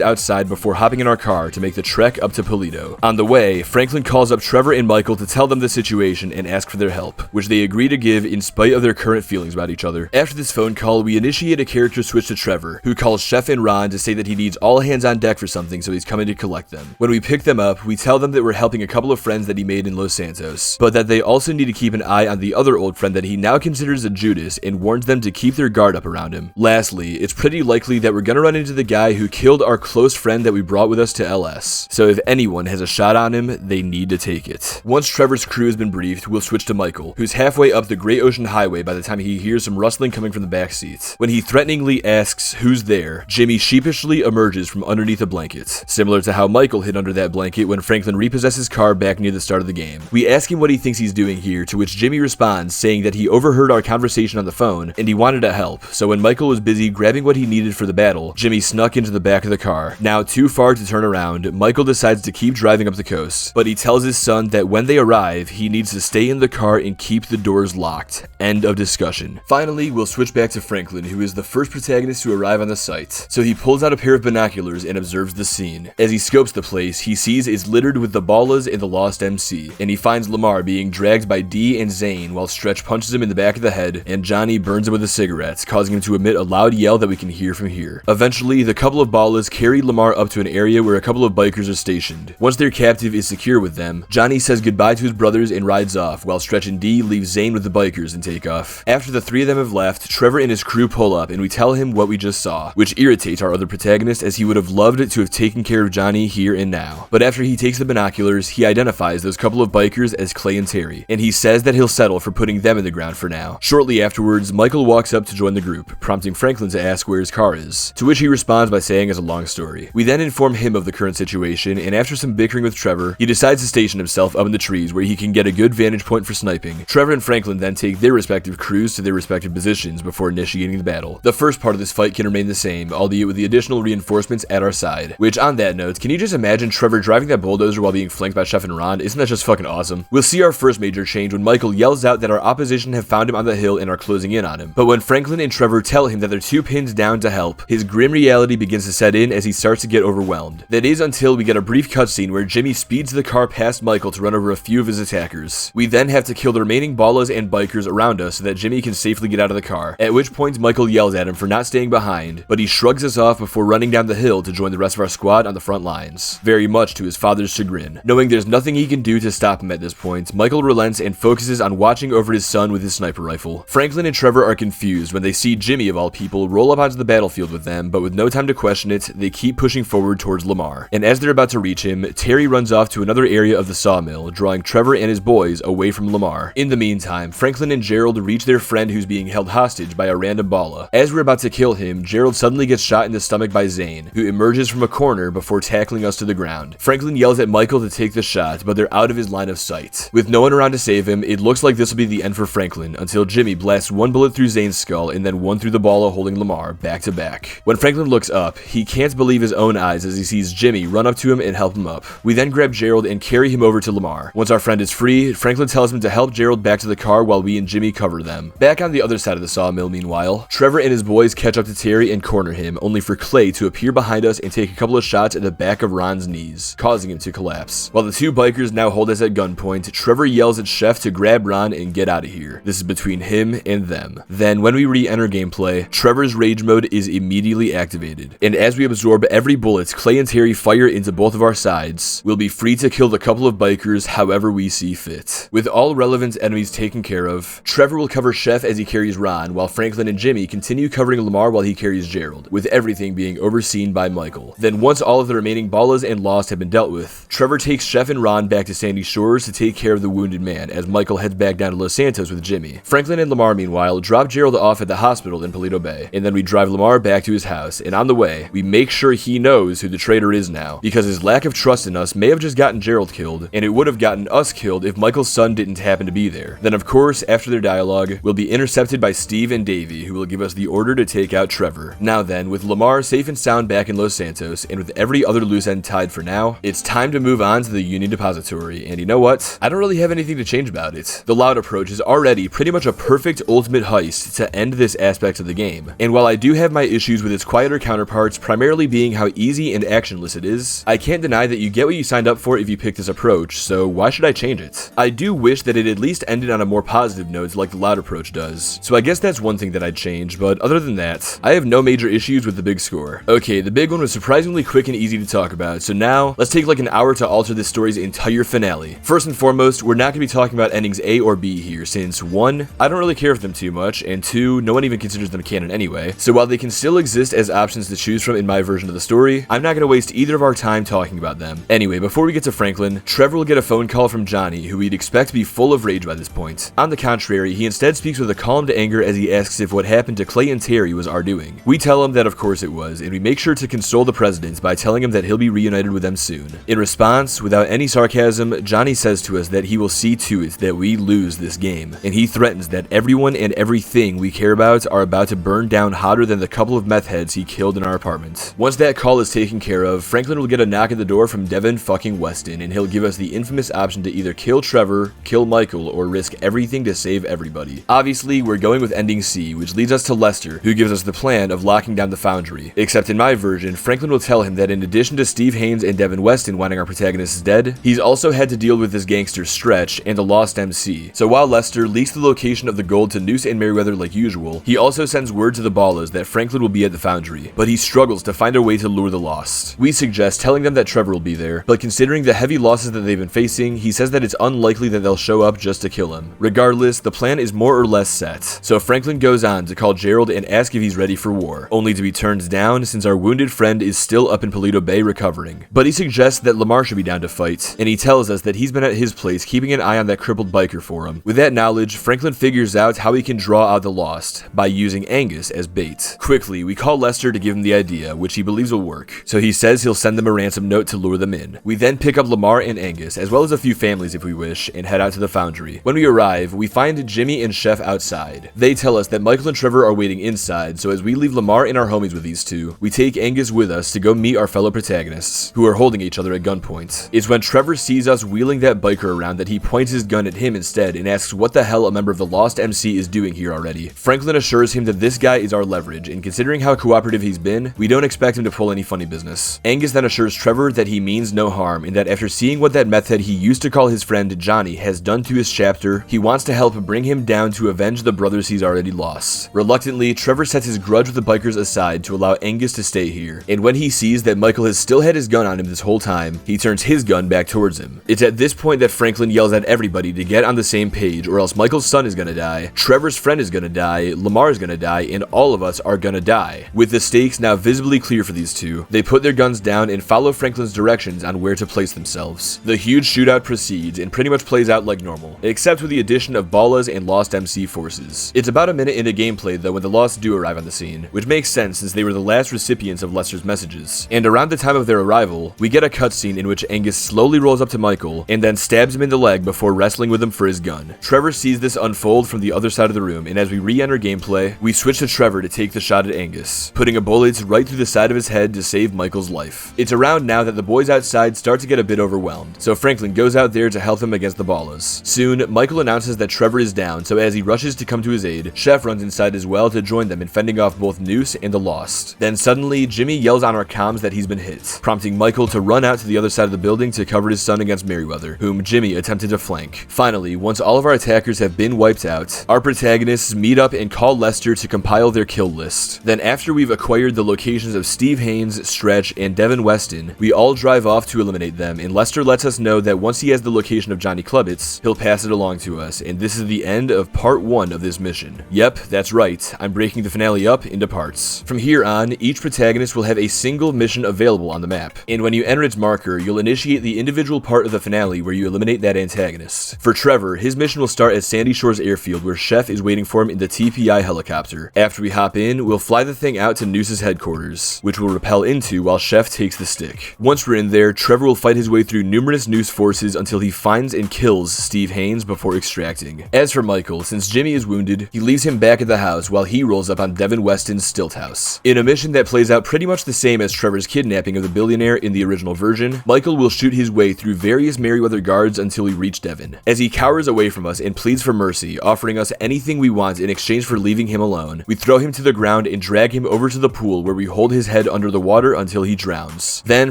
outside before hopping in our car to make the trek up to Paleto. On the way, Franklin calls up Trevor and Michael to tell them the situation and ask for their help, which they agree to give in spite of their current feelings about each other. After this phone call, we initiate a character switch to Trevor, who calls Chef and Ron to say that he needs all hands on deck for something, so he's coming to collect them. When we pick them up, we tell them that we're helping a couple of friends that he made in Los Santos, but that they also need to keep an eye on the other old friend that he now considers a Judas and warns them to keep their guard up around him. Lastly, it's pretty likely that we're gonna run into the guy who killed our close friend that we brought with us to LS, so if anyone has a shot on him, they need to take it. Once Trevor's crew has been briefed, we'll switch to Michael, who's halfway up the Great Ocean Highway by the time he hears some rustling coming from the back seat. When he threateningly asks who's there, Jimmy sheepishly emerges from underneath a blanket, similar to how Michael hid under that blanket when Franklin repossessed his car back near the start of the game. We ask him what he thinks he's doing here, to which Jimmy responds saying that he overheard our conversation on the phone and he wanted to help, so when Michael was busy grabbing what he needed for the battle, Jimmy snuck into the back of the car. Now too far to turn around, Michael decides to keep driving up the coast, but he tells his son that when they arrive, he needs to stay in the car and keep the doors locked. End of discussion. Finally, we'll switch back to Franklin, who is the first protagonist to arrive on the site, so he pulls out a pair of binoculars and observes the scene. As he scopes the place, he sees it's littered with the Ballas and the lost MC, and he finds Lamar being dragged by Dee and Zane while Stretch punches him in the back of the head and Johnny burns him with a cigarette, causing him to emit a loud yell that we can hear from here. Eventually, the couple of Ballas carry Lamar up to an area where a couple of bikers are stationed. Once their captive is secure with them, Johnny says goodbye to his brothers and rides off, while Stretch and Dee leave Zane with the bikers and take off. After the three of them have left, Trevor and his crew pull up and we tell him what we just saw, which irritates our other protagonist as he would have loved to have taken care of Johnny here and now. But after he takes the binoculars, he identifies those couple of bikers as Clay and Terry, and he says that he'll settle for putting them in the ground for now. Shortly afterwards, Michael walks up to join the group, prompting Franklin to ask where his car is, to which he responds by saying it's a long story. We then inform him of the current situation, and after some bickering with Trevor, he decides to station himself up in the trees where he can get a good vantage point for sniping. Trevor and Franklin then take their respective crews to their respective positions before initiating the battle. The first part of this fight can remain the same, albeit with the additional reinforcements at our side, which on that note, can you just imagine Trevor driving that bulldozer while being flanked by Chef and Ron? Isn't that just fucking awesome? We'll see our first major change when Michael yells out that our opposition have found him on the hill and are closing in on him. But when Franklin and Trevor tell him that they're 2 pins down to help, his grim reality begins to set in as he starts to get overwhelmed. That is until we get a brief cutscene where Jimmy speeds the car past Michael to run over a few of his attackers. We then have to kill the remaining Ballas and bikers around us so that Jimmy can safely get out of the car, at which point Michael yells at him for not staying behind, but he shrugs us off before running down the hill to join the rest of our squad on the front lines, very much to his father's chagrin. Knowing there's nothing he can do to stop him at this point, Michael relents and focuses on watching over his son with his sniper rifle. Franklin and Trevor are confused when they see Jimmy, of all people, roll up onto the battlefield with them, but with no time to question it, they keep pushing forward towards Lamar. And as they're about to reach him, Terry runs off to another area of the sawmill, drawing Trevor and his boys away from Lamar. In the meantime, Franklin and Gerald reach their friend who's being held hostage by a random Balla. As we're about to kill him, Gerald suddenly gets shot in the stomach by Zane, who emerges from a corner before tackling us to the ground. Franklin yells at Michael to take the shot, but they're out of his line of sight. With no one around to save him, it looks like this will be the end for Franklin, until Jimmy blasts one bullet through Zane's skull and then one through the Balla holding Lamar back to back. When Franklin looks up, he can't believe his own eyes as he sees Jimmy run up to him and help him up. We then grab Gerald and carry him over to Lamar. Once our friend is free, Franklin tells him to help Gerald back to the car while we and Jimmy cover them. Back on the other side of the sawmill, meanwhile, Trevor and his boys catch up to Terry and corner him, only for Clay to appear behind us and take a couple of shots at the back of Ron's knees, causing him to collapse. While the two bikers now hold us at gunpoint, Trevor yells at Chef to grab Ron and get out of here. This is between him and them. Then, when we re-enter gameplay, Trevor's rage mode is immediately activated, and as we absorb every bullet Clay and Terry fire into both of our sides, we'll be free to kill the couple of bikers however we see fit. With all relevant enemies taken care of, Trevor will cover Chef as he carries Ron, while Franklin and Jimmy continue covering Lamar while he carries Gerald, with everything being overseen by Michael. Then once all of the remaining Ballas and Lost have been dealt with, Trevor takes Chef and Ron back to Sandy Shores to take care of the wounded man as Michael heads back down to Los Santos with Jimmy. Franklin and Lamar, meanwhile, drop Gerald off at the hospital in Paleto Bay, and then we drive Lamar back to his house, and on the way, we make sure he knows who the traitor is now, because his lack of trust in us may have just gotten Gerald killed, and it would have gotten us killed if Michael's son didn't happen to be there. Then of course, after their dialogue, we'll be intercepted by Steve and Davey, who will give us the order to take out Trevor. Now then, with Lamar safe and sound back in Los Santos, and with every other loose end tied for now, it's time to move on to the Union Depository, and you know what? I don't really have anything to change about it. The Loud approach is already pretty much a perfect ultimate heist to end this aspect of the game, and while I do have my issues with its quieter counterparts, primarily being how easy and actionless it is, I can't deny that you get what you signed up for if you pick this approach, so why should I change it? I do wish that it at least ended on a more positive note like the Loud approach does, so I guess that's one thing that I'd change, but other than that, I have no major issues with the big score. Okay, the big one was surprisingly quick and easy to talk about, so now, let's take like an hour to alter this story's entire finale. First and foremost, we're not going to be talking about endings A or B here, since 1, I don't really care for them too much, and 2, no one even considers them canon anyway, so while they can still exist as options to choose from in my version of the story, I'm not going to waste either of our time talking about them. Anyway, before we get to Franklin, Trevor will get a phone call from Johnny, who we'd expect to be full of rage by this point. On the contrary, he instead speaks with a calmed anger as he asks if what happened to Clay and Terry was our doing. We tell him that of course it was, and we make sure to console the president by telling him that he'll be reunited with them soon. In response, without any sarcasm, Johnny says to us that he will see to it that we lose this game, and he threatens that everyone and everything we care about are about to burn down hotter than the couple of meth heads he killed in our apartment. Once that call is taken care of, Franklin will get a knock at the door from Devin fucking Weston, and he'll give us the infamous option to either kill Trevor, kill Michael, or risk everything to save everybody. Obviously, we're going with ending C, which leads us to Lester, who gives us the plan of locking down the foundry. Except in my version, Franklin will tell him that in addition to Steve Haynes and Devin Weston wanting our protagonists dead, he's also had to deal with this gangster Stretch and the Lost MC. So while Lester leaks the location of the gold to Noose and Merriweather like usual, he also sends word to the Ballas that Franklin will be at the foundry, but he struggles to find a way to lure the Lost. We suggest telling them that Trevor will be there, but considering the heavy losses that they've been facing, he says that it's unlikely that they'll show up just to kill him. Regardless, the plan is more or less set, so Franklin goes on to call Gerald and ask if he's ready for war, only to be turned down since our wounded friend is still up in Paleto Bay recovering. But he suggests that Lamar should be down to fight, and he tells us that he's been at his place keeping an eye on that crippled biker for him. With that knowledge, Franklin figures out how he can draw out the Lost, by using Angus as bait. Quickly, we call Lester to give him the idea, which he believes will work, so he says he'll send them a ransom note to lure them in. We then pick up Lamar and Angus, as well as a few families if we wish, and head out to the foundry. When we arrive, we find Jimmy and Chef outside. They tell us that Michael and Trevor are waiting inside, so as we leave Lamar and our homies with these two, we take Angus with us to go meet our fellow protagonists, who are holding each other at gunpoint. It's when Trevor sees us wheeling that biker around that he points his gun at him instead and asks what the hell a member of the Lost MC is doing here already. Franklin assures him that this guy is our leverage, and considering how cooperative he's been, we don't expect him to pull any funny business. Angus then assures Trevor that he means no harm, and that after seeing what that meth head he used to call his friend Johnny has done to his chapter, he wants to help bring him down to avenge the brothers he's already lost. Reluctantly, Trevor sets his grudge with the bikers aside to allow Angus to stay here, and when he sees that Michael has still had his gun on him this whole time, he turns his gun back towards him. It's at this point that Franklin yells at everybody to get on the same page, or else Michael's son is gonna die, Trevor's friend is gonna die, Lamar is gonna die, and all of us are gonna die. With the stakes now visibly clear for these two, they put their guns down and follow Franklin's directions on where to place themselves. The huge shootout proceeds and pretty much plays out like normal, except with the addition of Ballas and Lost MC forces. It's about a minute into gameplay though when the Lost do arrive on the scene, which makes sense since they were the last recipients of Lester's messages. And around the time of their arrival, we get a cutscene in which Angus slowly rolls up to Michael and then stabs him in the leg before wrestling with him for his gun. Trevor sees this unfold from the other side of the room, and as we re-enter gameplay, we switch to Trevor to take the shot shot at Angus, putting a bullet right through the side of his head to save Michael's life. It's around now that the boys outside start to get a bit overwhelmed, so Franklin goes out there to help them against the Ballas. Soon, Michael announces that Trevor is down, so as he rushes to come to his aid, Chef runs inside as well to join them in fending off both Noose and the Lost. Then suddenly, Jimmy yells on our comms that he's been hit, prompting Michael to run out to the other side of the building to cover his son against Merryweather, whom Jimmy attempted to flank. Finally, once all of our attackers have been wiped out, our protagonists meet up and call Lester to compile their kill list. Then after we've acquired the locations of Steve Haynes, Stretch, and Devin Weston, we all drive off to eliminate them, and Lester lets us know that once he has the location of Johnny Klebitz, he'll pass it along to us, and this is the end of part 1 of this mission. Yep, that's right, I'm breaking the finale up into parts. From here on, each protagonist will have a single mission available on the map, and when you enter its marker, you'll initiate the individual part of the finale where you eliminate that antagonist. For Trevor, his mission will start at Sandy Shores Airfield where Chef is waiting for him in the TPI helicopter. After we hop in, we'll fly the thing out to Noose's headquarters, which we'll rappel into while Chef takes the stick. Once we're in there, Trevor will fight his way through numerous Noose forces until he finds and kills Steve Haynes before extracting. As for Michael, since Jimmy is wounded, he leaves him back at the house while he rolls up on Devin Weston's stilt house. In a mission that plays out pretty much the same as Trevor's kidnapping of the billionaire in the original version, Michael will shoot his way through various Merryweather guards until we reach Devin. As he cowers away from us and pleads for mercy, offering us anything we want in exchange for leaving him alone, we throw him to the ground and drag him over to the pool where we hold his head under the water until he drowns. Then,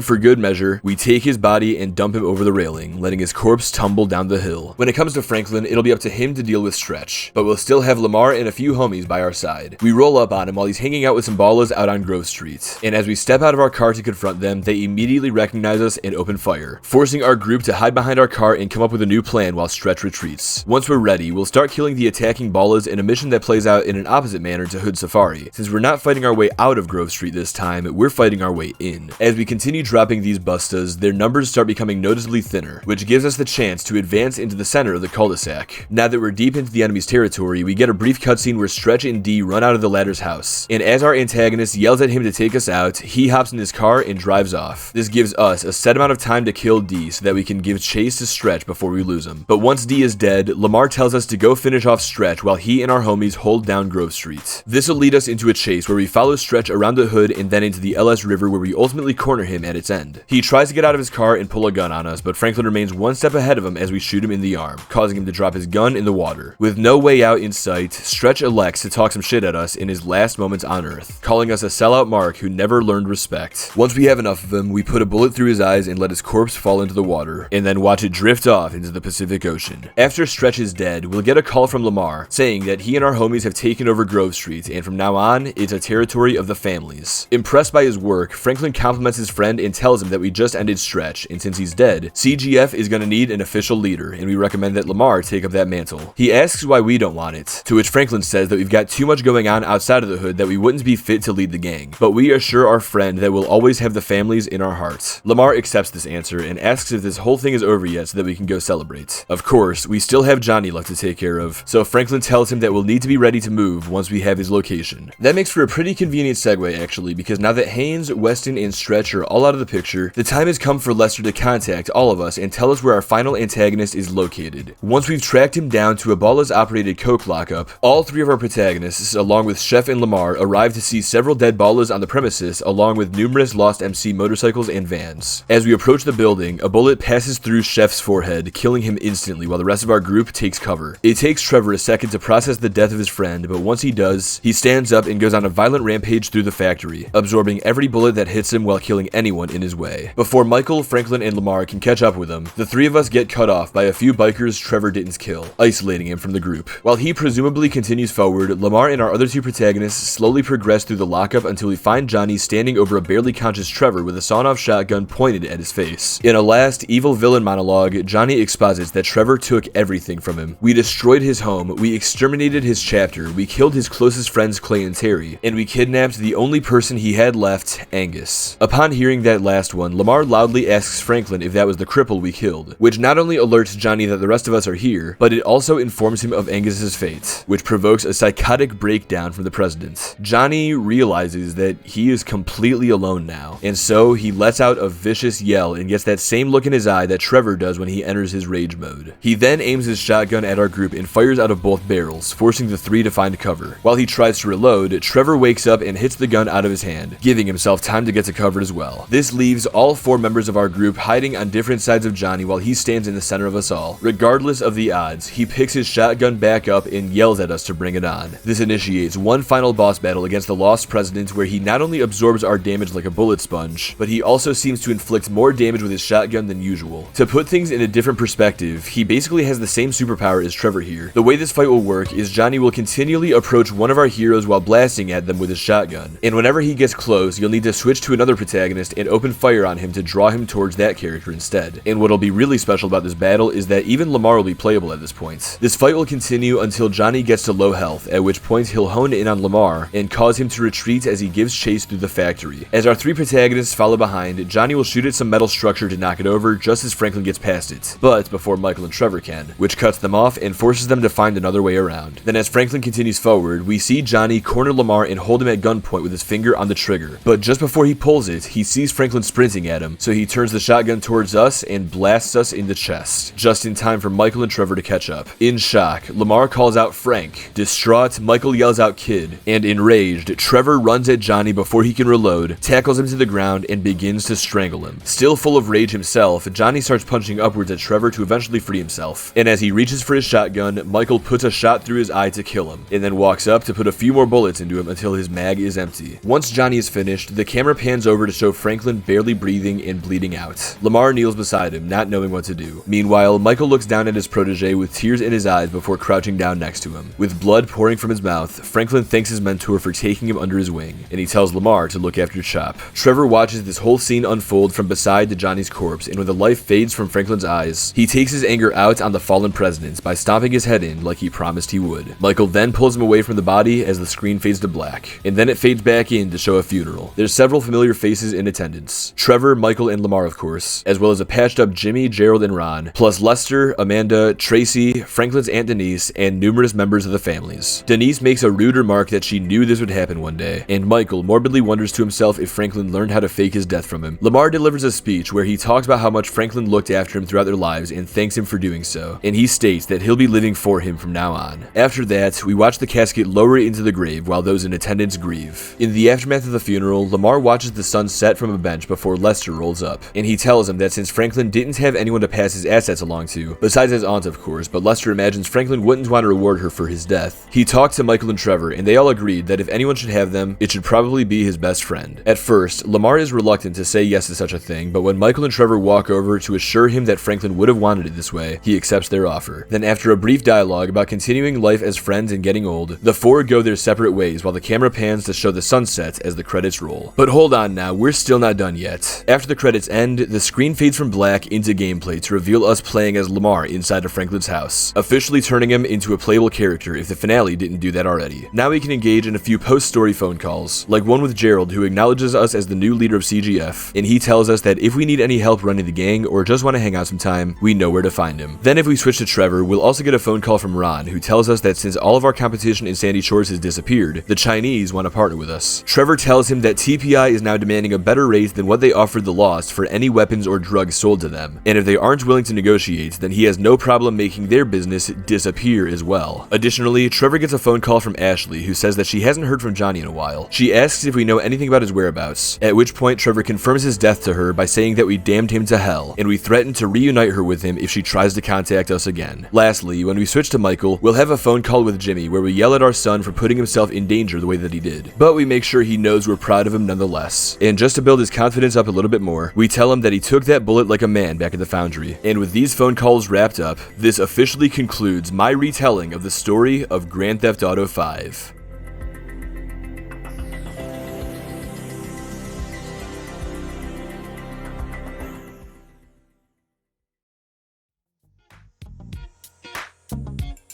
for good measure, we take his body and dump him over the railing, letting his corpse tumble down the hill. When it comes to Franklin, it'll be up to him to deal with Stretch, but we'll still have Lamar and a few homies by our side. We roll up on him while he's hanging out with some ballas out on Grove Street, and as we step out of our car to confront them, they immediately recognize us and open fire, forcing our group to hide behind our car and come up with a new plan while Stretch retreats. Once we're ready, we'll start killing the attacking ballas in a mission that plays out in an opposite manner to Hood Safari. Since we're not fighting our way out of Grove Street this time, we're fighting our way in. As we continue dropping these bustas, their numbers start becoming noticeably thinner, which gives us the chance to advance into the center of the cul-de-sac. Now that we're deep into the enemy's territory, we get a brief cutscene where Stretch and D run out of the latter's house, and as our antagonist yells at him to take us out, he hops in his car and drives off. This gives us a set amount of time to kill D so that we can give chase to Stretch before we lose him. But once D is dead, Lamar tells us to go finish off Stretch while he and our homies hold down Grove Street. This will lead us into a chase where we follow Stretch around the hood and then into the LS River where we ultimately corner him at its end. He tries to get out of his car and pull a gun on us, but Franklin remains one step ahead of him as we shoot him in the arm, causing him to drop his gun in the water. With no way out in sight, Stretch elects to talk some shit at us in his last moments on Earth, calling us a sellout mark who never learned respect. Once we have enough of him, we put a bullet through his eyes and let his corpse fall into the water, and then watch it drift off into the Pacific Ocean. After Stretch is dead, we'll get a call from Lamar, saying that he and our homies have taken over Grove Street, and from now on, it's a territory of the families. Impressed by his work, Franklin compliments his friend and tells him that we just ended Stretch, and since he's dead, CGF is gonna need an official leader, and we recommend that Lamar take up that mantle. He asks why we don't want it, to which Franklin says that we've got too much going on outside of the hood that we wouldn't be fit to lead the gang, but we assure our friend that we'll always have the families in our hearts. Lamar accepts this answer and asks if this whole thing is over yet so that we can go celebrate. Of course, we still have Johnny left to take care of, so Franklin tells him that we'll need to be ready to move once we have his location. That makes for a pretty convenient segue actually, because now that Haynes, Weston, and Stretch are all out of the picture, the time has come for Lester to contact all of us and tell us where our final antagonist is located. Once we've tracked him down to a Ballas-operated coke lockup, all three of our protagonists, along with Chef and Lamar, arrive to see several dead Ballas on the premises, along with numerous Lost MC motorcycles and vans. As we approach the building, a bullet passes through Chef's forehead, killing him instantly while the rest of our group takes cover. It takes Trevor a second to process the death of his friend, but once he does, he stands up and goes on a violent rampage through the factory, absorbing every bullet that hits him while killing anyone in his way. Before Michael, Franklin, and Lamar can catch up with him, the three of us get cut off by a few bikers Trevor didn't kill, isolating him from the group. While he presumably continues forward, Lamar and our other two protagonists slowly progress through the lockup until we find Johnny standing over a barely conscious Trevor with a sawn-off shotgun pointed at his face. In a last evil villain monologue, Johnny exposits that Trevor took everything from him. We destroyed his home, we exterminated his chapter, we killed his closest friends Clay and Terry, and we kidnapped the only person he had left, Angus. Upon hearing that last one, Lamar loudly asks Franklin if that was the cripple we killed, which not only alerts Johnny that the rest of us are here, but it also informs him of Angus's fate, which provokes a psychotic breakdown from the president. Johnny realizes that he is completely alone now, and so he lets out a vicious yell and gets that same look in his eye that Trevor does when he enters his rage mode. He then aims his shotgun at our group and fires out of both barrels, forcing the three to find cover. While he tries to reload, reload, Trevor wakes up and hits the gun out of his hand, giving himself time to get to cover as well. This leaves all 4 members of our group hiding on different sides of Johnny while he stands in the center of us all. Regardless of the odds, he picks his shotgun back up and yells at us to bring it on. This initiates one final boss battle against the Lost President, where he not only absorbs our damage like a bullet sponge, but he also seems to inflict more damage with his shotgun than usual. To put things in a different perspective, he basically has the same superpower as Trevor here. The way this fight will work is Johnny will continually approach one of our heroes while blasting at them with his shotgun, and whenever he gets close, you'll need to switch to another protagonist and open fire on him to draw him towards that character instead. And what'll be really special about this battle is that even Lamar will be playable at this point. This fight will continue until Johnny gets to low health, at which point he'll hone in on Lamar and cause him to retreat as he gives chase through the factory. As our 3 protagonists follow behind, Johnny will shoot at some metal structure to knock it over just as Franklin gets past it, but before Michael and Trevor can, which cuts them off and forces them to find another way around. Then as Franklin continues forward, we see Johnny corner Lamar and hold him at gunpoint with his finger on the trigger, but just before he pulls it, he sees Franklin sprinting at him, so he turns the shotgun towards us and blasts us in the chest, just in time for Michael and Trevor to catch up. In shock, Lamar calls out Frank. Distraught, Michael yells out Kid, and enraged, Trevor runs at Johnny before he can reload, tackles him to the ground, and begins to strangle him. Still full of rage himself, Johnny starts punching upwards at Trevor to eventually free himself, and as he reaches for his shotgun, Michael puts a shot through his eye to kill him, and then walks up to put a few more bullets into him until his mag is empty. Once Johnny is finished, the camera pans over to show Franklin barely breathing and bleeding out. Lamar kneels beside him, not knowing what to do. Meanwhile, Michael looks down at his protege with tears in his eyes before crouching down next to him. With blood pouring from his mouth, Franklin thanks his mentor for taking him under his wing, and he tells Lamar to look after Chop. Trevor watches this whole scene unfold from beside Johnny's corpse, and when the life fades from Franklin's eyes, he takes his anger out on the fallen president by stomping his head in like he promised he would. Michael then pulls him away from the body as the screen fades to black, and then it fades back in to show a funeral. There's several familiar faces in attendance. Trevor, Michael, and Lamar, of course, as well as a patched up Jimmy, Gerald, and Ron, plus Lester, Amanda, Tracy, Franklin's Aunt Denise, and numerous members of the families. Denise makes a rude remark that she knew this would happen one day, and Michael morbidly wonders to himself if Franklin learned how to fake his death from him. Lamar delivers a speech where he talks about how much Franklin looked after him throughout their lives and thanks him for doing so, and he states that he'll be living for him from now on. After that, we watch the casket lower into the grave while those in attendance grieve. In the aftermath of the funeral, Lamar watches the sun set from a bench before Lester rolls up, and he tells him that since Franklin didn't have anyone to pass his assets along to, besides his aunt of course, but Lester imagines Franklin wouldn't want to reward her for his death. He talked to Michael and Trevor, and they all agreed that if anyone should have them, it should probably be his best friend. At first, Lamar is reluctant to say yes to such a thing, but when Michael and Trevor walk over to assure him that Franklin would have wanted it this way, he accepts their offer. Then after a brief dialogue about continuing life as friends and getting old, the 4 go their separate ways while the camera pans to show the sunset as the credits roll. But hold on now, we're still not done yet. After the credits end, the screen fades from black into gameplay to reveal us playing as Lamar inside of Franklin's house, officially turning him into a playable character if the finale didn't do that already. Now we can engage in a few post-story phone calls, like one with Gerald who acknowledges us as the new leader of CGF, and he tells us that if we need any help running the gang or just want to hang out sometime, we know where to find him. Then if we switch to Trevor, we'll also get a phone call from Ron who tells us that since all of our competition in Sandy Shores has disappeared, the Chinese want to partner with us. Trevor tells him that TPI is now demanding a better rate than what they offered the Lost for any weapons or drugs sold to them, and if they aren't willing to negotiate, then he has no problem making their business disappear as well. Additionally, Trevor gets a phone call from Ashley who says that she hasn't heard from Johnny in a while. She asks if we know anything about his whereabouts, at which point Trevor confirms his death to her by saying that we damned him to hell, and we threaten to reunite her with him if she tries to contact us again. Lastly, when we switch to Michael, we'll have a phone call with Jimmy where we yell at our son for putting himself in danger the way that he did, but we make sure he knows we're proud of him nonetheless. And just to build his confidence up a little bit more, we tell him that he took that bullet like a man back at the foundry. And with these phone calls wrapped up, this officially concludes my retelling of the story of Grand Theft Auto 5.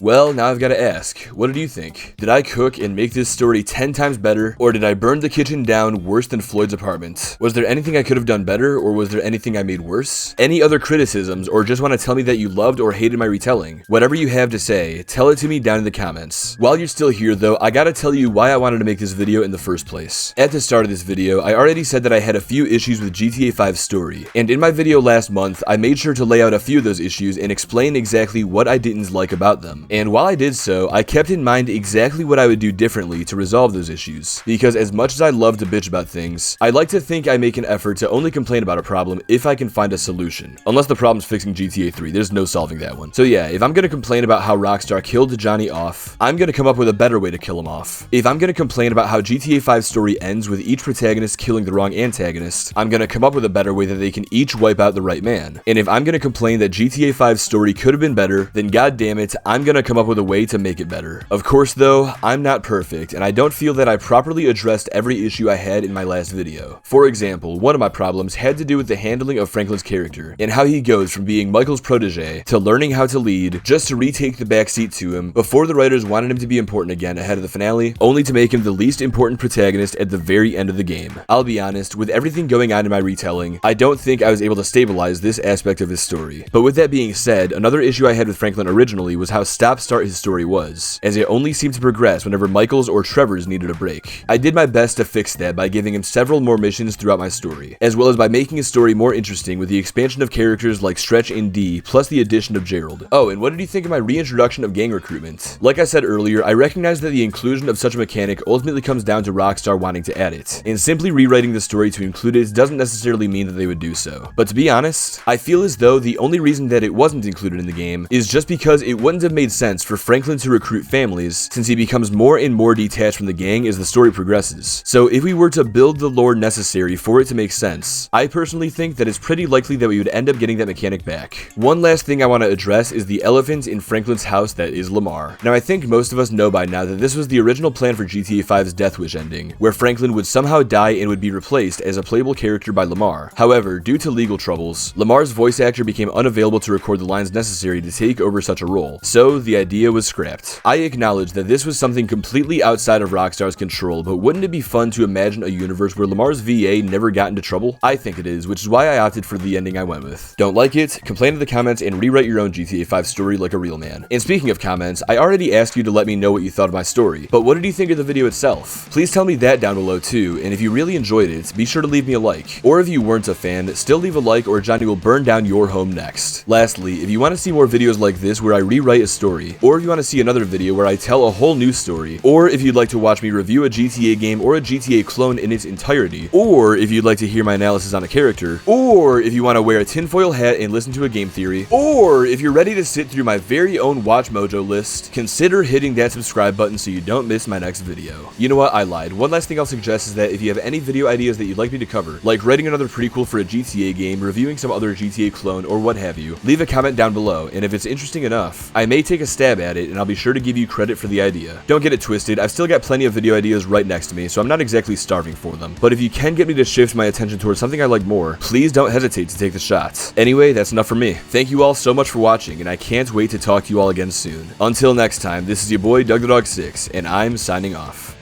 Well, now I've got to ask, what did you think? Did I cook and make this story 10 times better, or did I burn the kitchen down worse than Floyd's apartment? Was there anything I could have done better, or was there anything I made worse? Any other criticisms, or just want to tell me that you loved or hated my retelling? Whatever you have to say, tell it to me down in the comments. While you're still here though, I gotta tell you why I wanted to make this video in the first place. At the start of this video, I already said that I had a few issues with GTA 5's story, and in my video last month, I made sure to lay out a few of those issues and explain exactly what I didn't like about them. And while I did so, I kept in mind exactly what I would do differently to resolve those issues, because as much as I love to bitch about things, I like to think I make an effort to only complain about a problem if I can find a solution. Unless the problem's fixing GTA 3, there's no solving that one. So yeah, if I'm gonna complain about how Rockstar killed Johnny off, I'm gonna come up with a better way to kill him off. If I'm gonna complain about how GTA 5's story ends with each protagonist killing the wrong antagonist, I'm gonna come up with a better way that they can each wipe out the right man. And if I'm gonna complain that GTA 5's story could have been better, then goddammit, I'm gonna come up with a way to make it better. Of course though, I'm not perfect, and I don't feel that I properly addressed every issue I had in my last video. For example, one of my problems had to do with the handling of Franklin's character, and how he goes from being Michael's protege to learning how to lead, just to retake the backseat to him before the writers wanted him to be important again ahead of the finale, only to make him the least important protagonist at the very end of the game. I'll be honest, with everything going on in my retelling, I don't think I was able to stabilize this aspect of his story. But with that being said, another issue I had with Franklin originally was how stop-start his story was, as it only seemed to progress whenever Michael's or Trevor's needed a break. I did my best to fix that by giving him several more missions throughout my story, as well as by making his story more interesting with the expansion of characters like Stretch and D, plus the addition of Gerald. Oh, and what did you think of my reintroduction of gang recruitment? Like I said earlier, I recognize that the inclusion of such a mechanic ultimately comes down to Rockstar wanting to add it, and simply rewriting the story to include it doesn't necessarily mean that they would do so. But to be honest, I feel as though the only reason that it wasn't included in the game is just because it wouldn't have made sense for Franklin to recruit families, since he becomes more and more detached from the gang as the story progresses. So if we were to build the lore necessary for it to make sense, I personally think that it's pretty likely that we would end up getting that mechanic back. One last thing I want to address is the elephant in Franklin's house that is Lamar. Now I think most of us know by now that this was the original plan for GTA 5's Death Wish ending, where Franklin would somehow die and would be replaced as a playable character by Lamar. However, due to legal troubles, Lamar's voice actor became unavailable to record the lines necessary to take over such a role, so the idea was scrapped. I acknowledge that this was something completely outside of Rockstar's control, but wouldn't it be fun to imagine a universe where Lamar's VA never got into trouble? I think it is, which is why I opted for the ending I went with. Don't like it? Complain in the comments and rewrite your own GTA 5 story like a real man. And speaking of comments, I already asked you to let me know what you thought of my story, but what did you think of the video itself? Please tell me that down below too, and if you really enjoyed it, be sure to leave me a like. Or if you weren't a fan, still leave a like or Johnny will burn down your home next. Lastly, if you want to see more videos like this where I rewrite a story, or if you want to see another video where I tell a whole new story, or if you'd like to watch me review a GTA game or a GTA clone in its entirety, or if you'd like to hear my analysis on a character, or if you want to wear a tinfoil hat and listen to a game theory, or if you're ready to sit through my very own Watch Mojo list, consider hitting that subscribe button so you don't miss my next video. You know what, I lied. One last thing I'll suggest is that if you have any video ideas that you'd like me to cover, like writing another prequel for a GTA game, reviewing some other GTA clone, or what have you, leave a comment down below, and if it's interesting enough, I may take a stab at it and I'll be sure to give you credit for the idea. Don't get it twisted, I've still got plenty of video ideas right next to me, so I'm not exactly starving for them, but if you can get me to shift my attention towards something I like more, please don't hesitate to take the shot. Anyway, that's enough for me. Thank you all so much for watching, and I can't wait to talk to you all again soon. Until next time, this is your boy Doug the Dog 6, and I'm signing off.